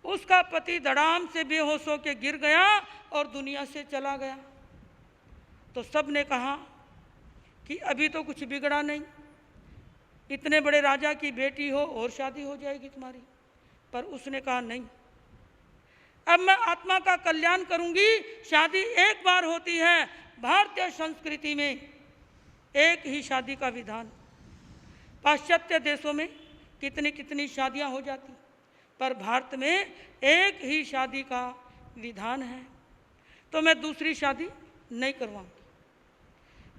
उसका पति धड़ाम से बेहोश होकर गिर गया और दुनिया से चला गया। तो सब ने कहा कि अभी तो कुछ बिगड़ा नहीं, इतने बड़े राजा की बेटी हो और शादी हो जाएगी तुम्हारी। पर उसने कहा नहीं, अब मैं आत्मा का कल्याण करूंगी। शादी एक बार होती है, भारतीय संस्कृति में एक ही शादी का विधान। पाश्चात्य देशों में कितनी कितनी शादियां हो जाती, पर भारत में एक ही शादी का विधान है। तो मैं दूसरी शादी नहीं करवाऊंगी।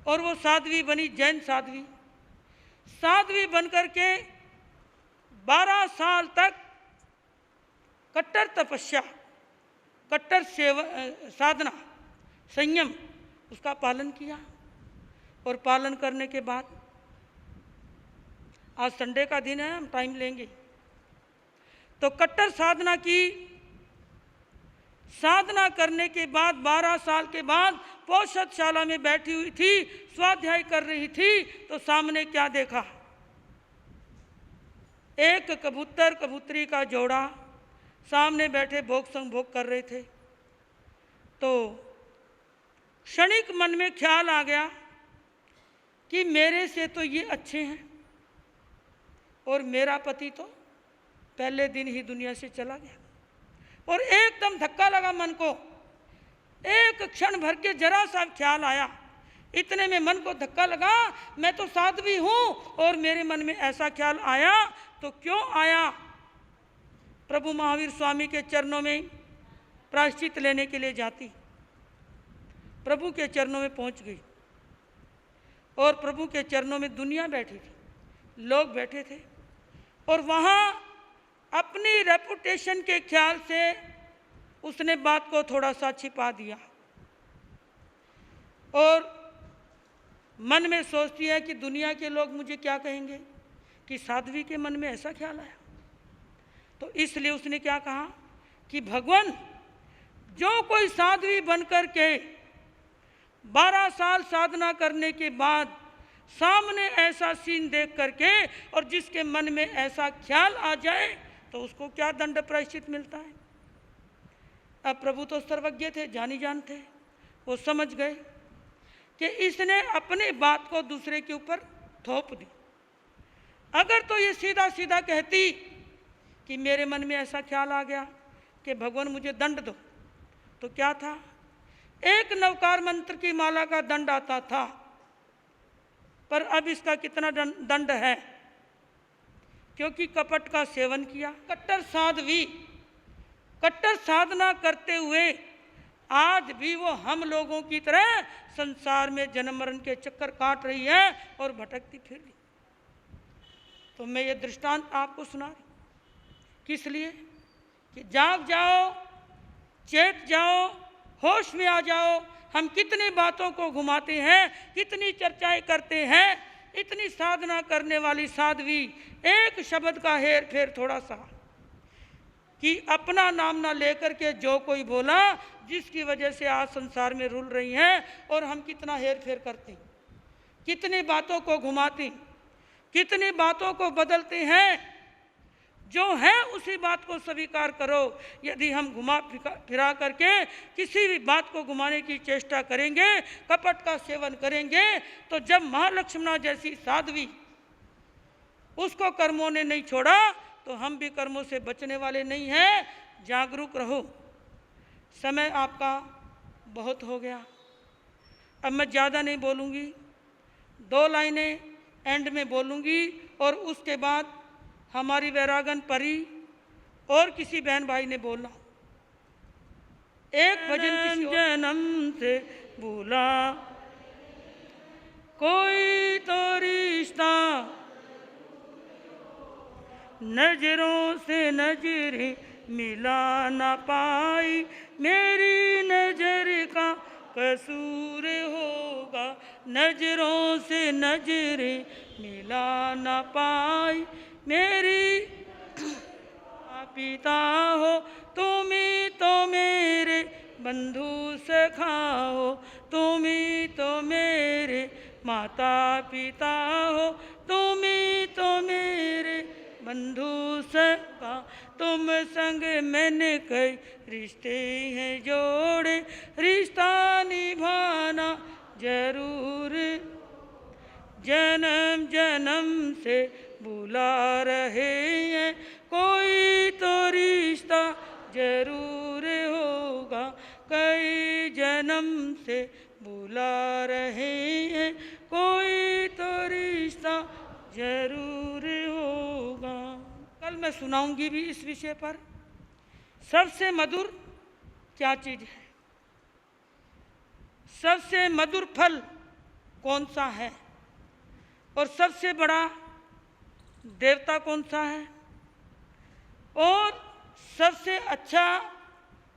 और वो साध्वी बनी, जैन साध्वी। साध्वी बनकर के 12 साल तक कट्टर तपस्या, कट्टर साधना, संयम उसका पालन किया। और पालन करने के बाद, आज संडे का दिन है, हम टाइम लेंगे, तो कट्टर साधना की। साधना करने के बाद 12 साल के बाद पौषधशाला में बैठी हुई थी, स्वाध्याय कर रही थी, तो सामने क्या देखा? एक कबूतर कबूतरी का जोड़ा सामने बैठे भोग संभोग कर रहे थे। तो क्षणिक मन में ख्याल आ गया कि मेरे से तो ये अच्छे हैं और मेरा पति तो पहले दिन ही दुनिया से चला गया। और एकदम धक्का लगा मन को, एक क्षण भर के जरा सा ख्याल आया, इतने में मन को धक्का लगा, मैं तो साध्वी हूं और मेरे मन में ऐसा ख्याल आया। तो क्यों आया? प्रभु महावीर स्वामी के चरणों में प्रायश्चित लेने के लिए जाती, प्रभु के चरणों में पहुंच गई और प्रभु के चरणों में दुनिया बैठी थी, लोग बैठे थे, और वहाँ अपनी रेपुटेशन के ख्याल से उसने बात को थोड़ा सा छिपा दिया और मन में सोचती है कि दुनिया के लोग मुझे क्या कहेंगे, कि साध्वी के मन में ऐसा ख्याल आया। तो इसलिए उसने क्या कहा कि भगवान, जो कोई साध्वी बनकर के 12 साल साधना करने के बाद सामने ऐसा सीन देख करके और जिसके मन में ऐसा ख्याल आ जाए, तो उसको क्या दंड प्रायश्चित मिलता है। अब प्रभु तो सर्वज्ञ थे, जानी जान थे, वो समझ गए कि इसने अपनी बात को दूसरे के ऊपर थोप दी। अगर तो ये सीधा सीधा कहती कि मेरे मन में ऐसा ख्याल आ गया कि भगवान मुझे दंड दो, तो क्या था? एक नवकार मंत्र की माला का दंड आता था, पर अब इसका कितना दंड है? क्योंकि कपट का सेवन किया। कट्टर साध्वी, कट्टर साधना करते हुए आज भी वो हम लोगों की तरह संसार में जन्म मरण के चक्कर काट रही है और भटकती फिर रही। तो मैं ये दृष्टांत आपको सुना रही, किस लिए? कि जाग जाओ, चेत जाओ, होश में आ जाओ। हम कितनी बातों को घुमाते हैं, कितनी चर्चाएं करते हैं। इतनी साधना करने वाली साध्वी एक शब्द का हेर फेर थोड़ा सा, कि अपना नाम ना लेकर के जो कोई बोला, जिसकी वजह से आज संसार में रुल रही हैं, और हम कितना हेर फेर करते, कितनी बातों को घुमाते, कितनी बातों को बदलते हैं। जो है उसी बात को स्वीकार करो। यदि हम घुमा फिरा करके किसी भी बात को घुमाने की चेष्टा करेंगे, कपट का सेवन करेंगे, तो जब महालक्ष्मणा जैसी साध्वी, उसको कर्मों ने नहीं छोड़ा, तो हम भी कर्मों से बचने वाले नहीं हैं। जागरूक रहो। समय आपका बहुत हो गया, अब मैं ज़्यादा नहीं बोलूँगी, 2 लाइनें एंड में बोलूँगी और उसके बाद हमारी वैरागन परी और किसी बहन भाई ने बोलना। एक भजन किसी जन्म से भूला कोई तो रिश्ता, नजरों से नजरें मिला ना पाई, मेरी नजर का कसूर होगा, नजरों से नजरें मिला ना पाई, मेरी पिता हो तुम ही तो मेरे बंधु सखा हो, तुम ही तो मेरे माता पिता हो, तुम ही तो मेरे बंधु सखा, तुम संग मैंने कई रिश्ते हैं जोड़े, रिश्ता निभाना जरूर, जन्म जन्म से बुला रहे हैं, कोई तो रिश्ता जरूर होगा, कई जन्म से बुला रहे हैं, कोई तो रिश्ता जरूर होगा। कल मैं सुनाऊंगी भी इस विषय पर, सबसे मधुर क्या चीज़ है, सबसे मधुर फल कौन सा है, और सबसे बड़ा देवता कौन सा है, और सबसे अच्छा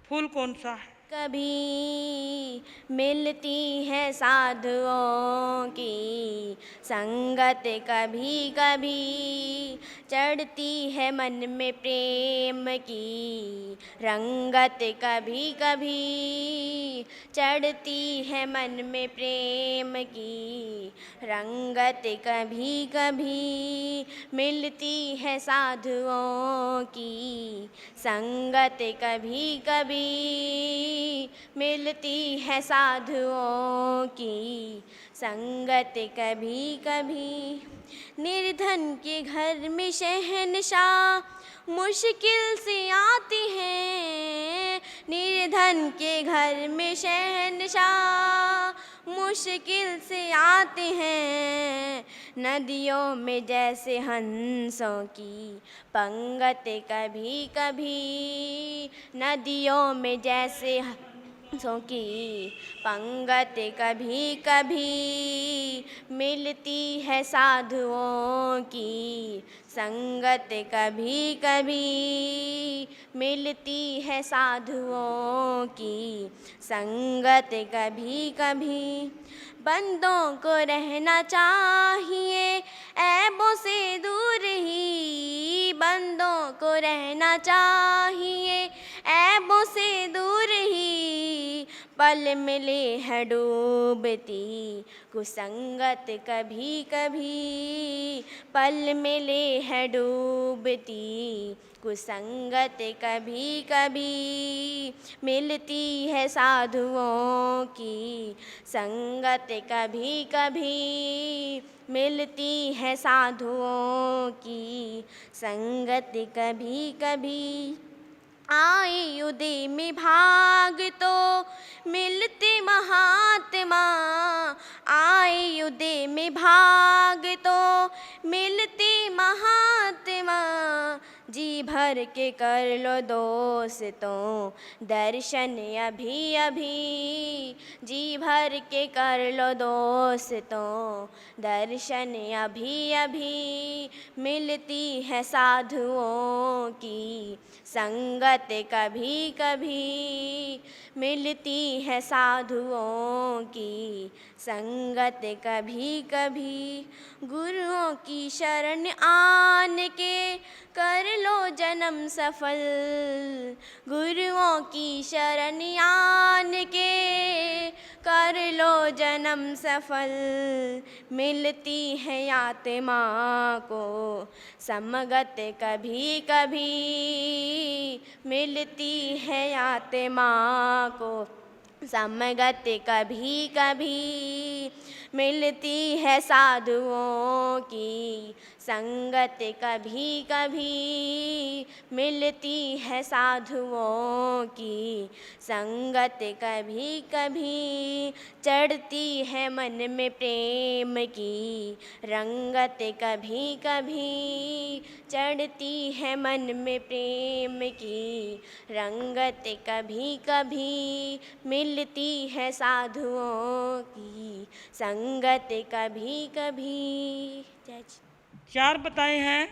फूल कौन सा है। कभी मिलती है साधुओं की संगत, कभी कभी चढ़ती है मन में प्रेम की रंगत, कभी कभी चढ़ती है मन में प्रेम की रंगत, कभी कभी मिलती है साधुओं की संगत, कभी कभी मिलती है साधुओं की संगत, कभी कभी। निर्धन के घर में शहंशाह मुश्किल से आती हैं, निर्धन के घर में शहंशाह मुश्किल से आते हैं, नदियों में जैसे हंसों की पंगत, कभी कभी नदियों में जैसे हंसों की पंगत, कभी कभी मिलती है साधुओं की संगत, कभी कभी मिलती है साधुओं की संगत, कभी कभी। बंदों को रहना चाहिए ऐबों से दूर ही, बंदों को रहना चाहिए ऐबों से दूर ही, पल मिले है डूबती कुसंगत, कभी कभी पल मिले है डूबती कुसंगत, कभी कभी मिलती है साधुओं की संगत, कभी कभी मिलती है साधुओं की संगत, कभी कभी। आयुधि में भाग तो मिलते महात्मा, आयुधि में भाग तो मिलते महात्मा, जी भर के कर लो दोस्तों दर्शन अभी अभी, जी भर के कर लो दोस्तों दर्शन अभी अभी, मिलती है साधुओं की संगत, कभी कभी मिलती है साधुओं की संगत, कभी कभी। गुरुओं की शरण आन के कर लो जन्म सफल, गुरुओं की शरण आन के कर लो जन्म सफल, मिलती है आत्मा को समगत, कभी कभी मिलती है आत्मा को समगत, कभी कभी मिलती है साधुओं की संगत कभी कभी मिलती है साधुओं की, संगत कभी कभी चढ़ती है मन में प्रेम की, रंगत कभी कभी चढ़ती है मन में प्रेम की, रंगत कभी कभी मिलती है साधुओं की, संगत कभी कभी। जय जी। 4 बताए हैं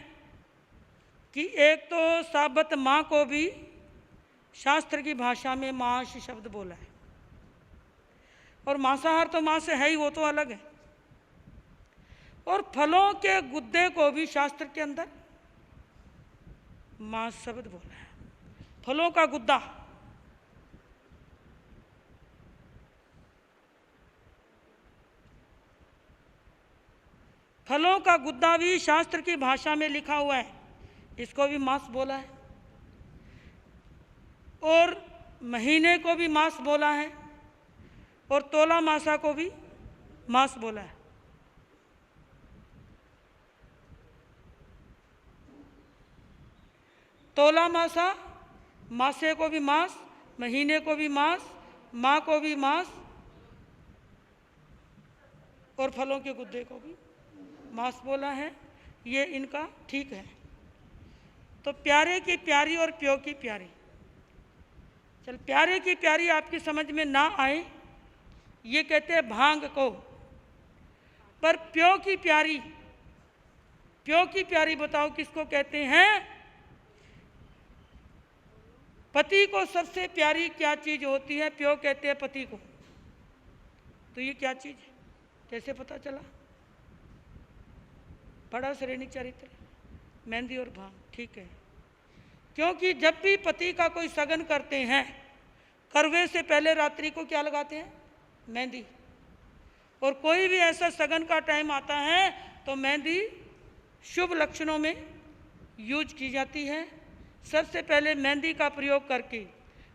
कि एक तो साबत माँ को भी शास्त्र की भाषा में मांस शब्द बोला है, और मांसाहार तो माँ से है ही, वो तो अलग है। और फलों के गुद्दे को भी शास्त्र के अंदर मांस शब्द बोला है। फलों का गुद्दा, फलों का गुद्दा भी शास्त्र की भाषा में लिखा हुआ है, इसको भी मास बोला है। और महीने को भी मास बोला है, और तोला मासा को भी मास बोला है। तोला मासा, मासे को भी मास, महीने को भी मास, माँ को भी मास, और फलों के गुद्दे को भी मास बोला है। ये इनका ठीक है। तो प्यारे की प्यारी और प्यो की प्यारी, चल प्यारे की प्यारी आपकी समझ में ना आए, ये कहते हैं भांग को, पर प्यो की प्यारी, प्यो की प्यारी बताओ किसको कहते हैं? पति को सबसे प्यारी क्या चीज होती है? प्यो कहते हैं पति को। तो ये क्या चीज है, कैसे पता चला? पढ़ा श्रेणी चरित्र, मेहंदी और भांग, ठीक है। क्योंकि जब भी पति का कोई सगन करते हैं, करवे से पहले रात्रि को क्या लगाते हैं? मेहंदी। और कोई भी ऐसा सगन का टाइम आता है तो मेहंदी शुभ लक्षणों में यूज की जाती है। सबसे पहले मेहंदी का प्रयोग करके,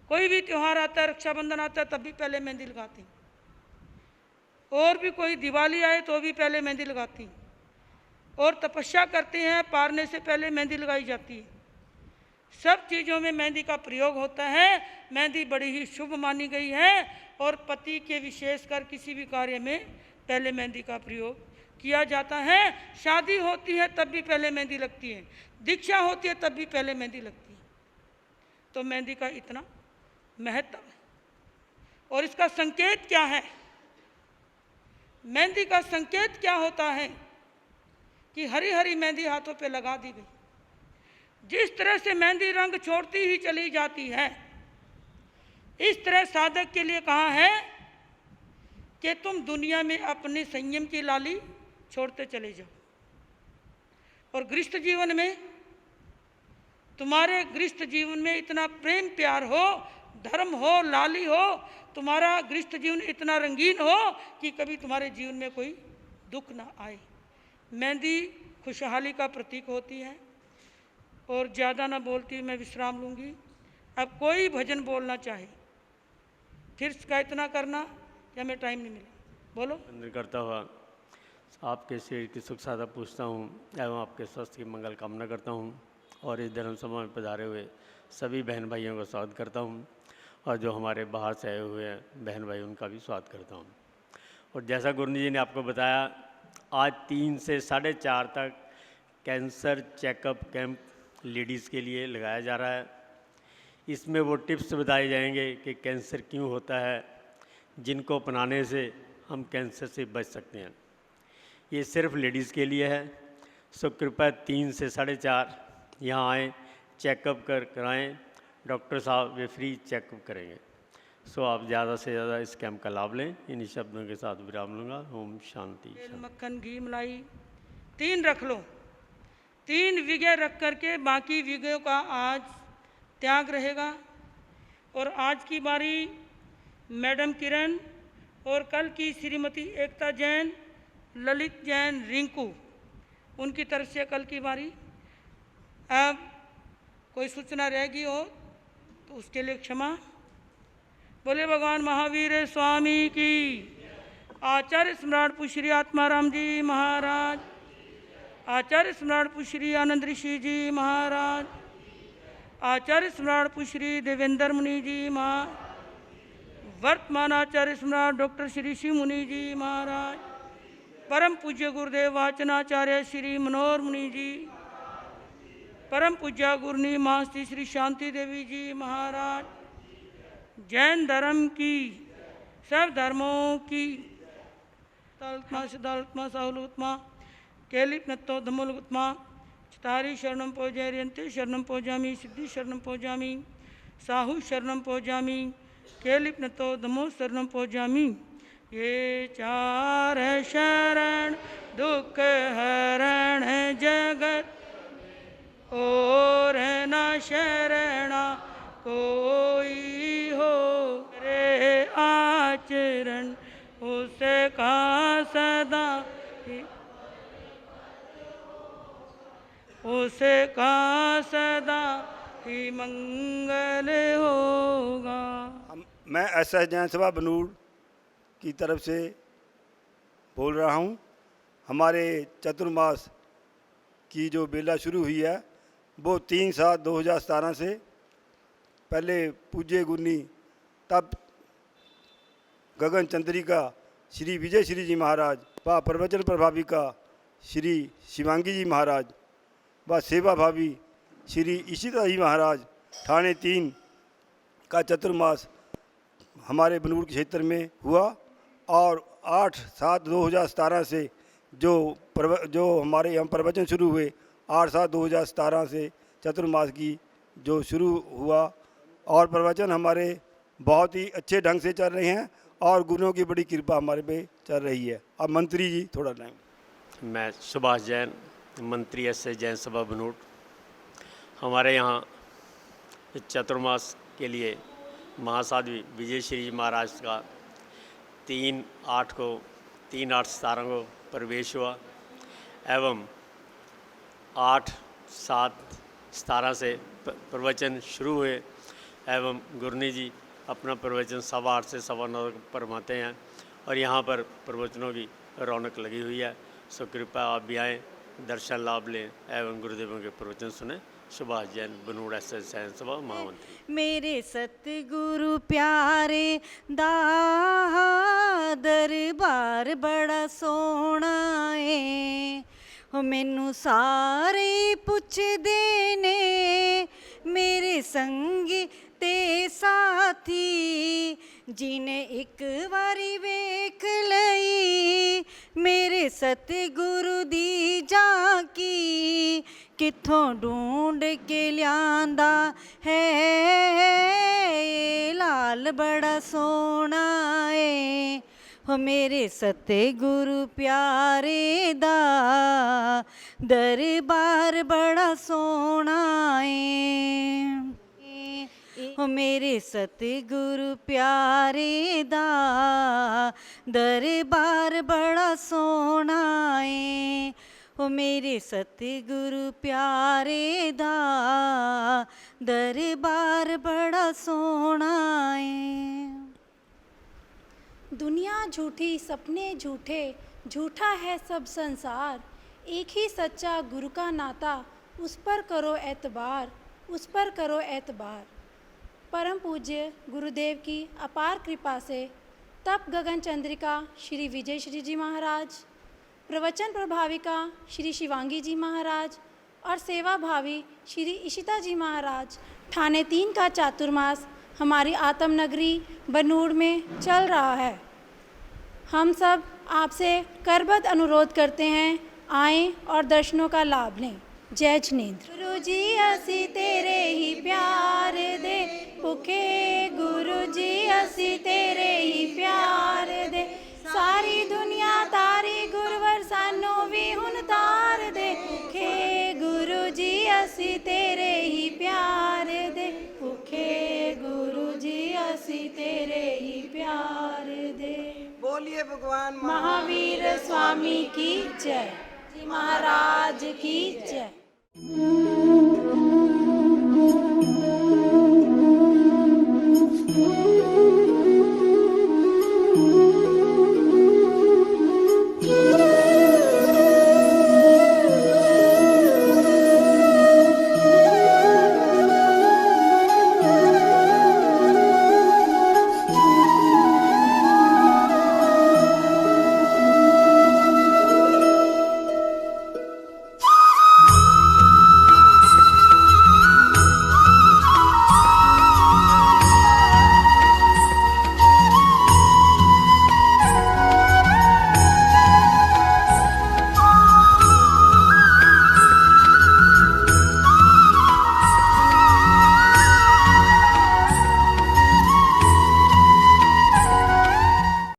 कोई भी त्यौहार आता है, रक्षाबंधन आता है, तब भी पहले मेहंदी लगाती, और भी कोई दिवाली आए तो भी पहले मेहंदी लगाती, और तपस्या करते हैं, पारने से पहले मेहंदी लगाई जाती है। सब चीज़ों में मेहंदी का प्रयोग होता है। मेहंदी बड़ी ही शुभ मानी गई है, और पति के विशेषकर किसी भी कार्य में पहले मेहंदी का प्रयोग किया जाता है। शादी होती है तब भी पहले मेहंदी लगती है, दीक्षा होती है तब भी पहले मेहंदी लगती है। तो मेहंदी का इतना महत्व है। और इसका संकेत क्या है? मेहंदी का संकेत क्या होता है कि हरी हरी मेहंदी हाथों पे लगा दी गई। जिस तरह से मेहंदी रंग छोड़ती ही चली जाती है, इस तरह साधक के लिए कहा है कि तुम दुनिया में अपने संयम की लाली छोड़ते चले जाओ, और गृहस्थ जीवन में, तुम्हारे गृहस्थ जीवन में इतना प्रेम प्यार हो, धर्म हो, लाली हो, तुम्हारा गृहस्थ जीवन इतना रंगीन हो कि कभी तुम्हारे जीवन में कोई दुख ना आए। मेहंदी खुशहाली का प्रतीक होती है। और ज़्यादा ना बोलती, मैं विश्राम लूँगी। अब कोई भजन बोलना चाहे, फिर शिकायत ना करना कि हमें टाइम नहीं मिला। बोलो। वंदन करता हुआ आपके शरीर की सुख साधा पूछता हूँ एवं आपके स्वास्थ्य की मंगल कामना करता हूँ, और इस धर्म सभा में पधारे हुए सभी बहन भाइयों का स्वागत करता हूँ, और जो हमारे बाहर से आए हुए हैं बहन भाई उनका भी स्वागत करता हूँ। और जैसा गुरु जी ने आपको बताया, आज 3 से 4:30 तक कैंसर चेकअप कैंप लेडीज़ के लिए लगाया जा रहा है। इसमें वो टिप्स बताए जाएंगे कि कैंसर क्यों होता है, जिनको अपनाने से हम कैंसर से बच सकते हैं। ये सिर्फ लेडीज़ के लिए है। सो कृपया 3 से 4:30 यहाँ आएँ, चेकअप कराएँ। डॉक्टर साहब वे फ्री चेकअप करेंगे। सो आप ज़्यादा से ज़्यादा इस कैंप का लाभ लें। इन्हीं शब्दों के साथ विराम लूँगा। ओम शांति। तेल, मक्खन, घी, मलाई 3 रख लो। 3 विघय रख करके बाकी विघयों का आज त्याग रहेगा। और आज की बारी मैडम किरण, और कल की श्रीमती एकता जैन, ललित जैन, रिंकू, उनकी तरफ से कल की बारी। अब कोई सूचना रहेगी हो तो उसके लिए क्षमा। बोले भगवान महावीर स्वामी की। आचार्य सम्राट श्री आत्माराम जी महाराज, आचार्य सम्राट पुश्री आनंद ऋषि जी महाराज, आचार्य सम्राट पुश्री देवेंद्र मुनि जी महाराज, वर्तमान आचार्य सम्राट डॉक्टर श्री शिव मुनि जी महाराज, परम पूज्य गुरुदेव वाचनाचार्य श्री मनोहर मुनि जी, परम पूज्य गुरुनी महास्ति श्री शांति देवी जी महाराज, जैन धर्म की, सब धर्मों की तालुत्मा सिद्धालुत्मा साहुलुत्मा केलिपनत्तो धमुलुत्मा चितारी शरणम पोजयन्ते शरणम पोजामी सिद्धि शरणम पोजामी साहु शरणम पोजामी केलिपनत्तो धमो शरणम पोजामी। ये चार शरण दुख हरण जगत और न शरणा कोई हो, रे आचरण उसका सदा उसका सदा ही मंगल होगा। मैं एसएस जैन सभा बनूड़ की तरफ से बोल रहा हूँ। हमारे चतुर्मास की जो बेला शुरू हुई है वो 3/7/2017 से पहले पूज्य गुरनी तब गगन चंद्रिका श्री विजय श्री जी महाराज व प्रवचन प्रभाविका श्री शिवांगी जी महाराज व सेवा भावी श्री इशिता जी महाराज ठाणे 3 का चतुर्मास हमारे बनूड़ के क्षेत्र में हुआ और 8/7/2017 से जो हमारे यहाँ प्रवचन शुरू हुए 8/7/2017 से चतुर्मास की जो शुरू हुआ और प्रवचन हमारे बहुत ही अच्छे ढंग से चल रहे हैं और गुरुओं की बड़ी कृपा हमारे पे चल रही है। अब मंत्री जी थोड़ा टाइम। मैं सुभाष जैन, मंत्री एसएस जैन सभा बनूड़। हमारे यहाँ चतुर्मास के लिए महासाध्वी विजय श्री जी महाराज का 3/8/17 को प्रवेश हुआ एवं 8/7/17 से प्रवचन शुरू हुए एवं गुरनी जी अपना प्रवचन 8:15 से 9:15 फरमाते हैं और यहाँ पर प्रवचनों की रौनक लगी हुई है। सो कृपया आप भी आएँ, दर्शन लाभ लें एवं गुरुदेवों के प्रवचन सुने। सुभाष जैन, बनूड़ एसएस जैन सभा महामंत्री। मेरे सतगुरु प्यारे दा दरबार बड़ा सोहना है, हो मैनू सारे पुछदे ने मेरे संगी ते साथी, जिने एक वारी वेख लई मेरे सतगुरु दी झांकी, किथों ढूंढ के लियांदा है लाल बड़ा सोहना है, हो मेरे सतगुरु प्यारे दा दरबार बड़ा सोहना है, हो मेरे सतगुरु प्यारे दा दरबार बड़ा सोहना है, हो मेरे सतगुरु प्यारे दा दरबार बड़ा सोहना है। दुनिया झूठी, सपने झूठे, झूठा है सब संसार, एक ही सच्चा गुरु का नाता, उस पर करो एतबार, उस पर करो एतबार। परम पूज्य गुरुदेव की अपार कृपा से तप गगन चंद्रिका श्री विजय श्री जी महाराज, प्रवचन प्रभाविका श्री शिवांगी जी महाराज और सेवा भावी श्री इशिता जी महाराज ठाणे 3 का चातुर्मास हमारी आत्म नगरी बनूड़ में चल रहा है। हम सब आपसे करबद्ध अनुरोध करते हैं, आएं और दर्शनों का लाभ लें। जय जिनेंद्र। गुरु जी असी तेरे ही प्यार दे भुखे, गुरु जी असी तेरे ही प्यार दे, सारी दुनिया तारी गुरवर सानू भी हुन तार दे, भुखे गुरु जी असी तेरे ही प्यार दे, भुखे गुरु जी असी तेरे ही प्यार दे। बोलिए भगवान महावीर स्वामी की जय, जी महाराज की जय।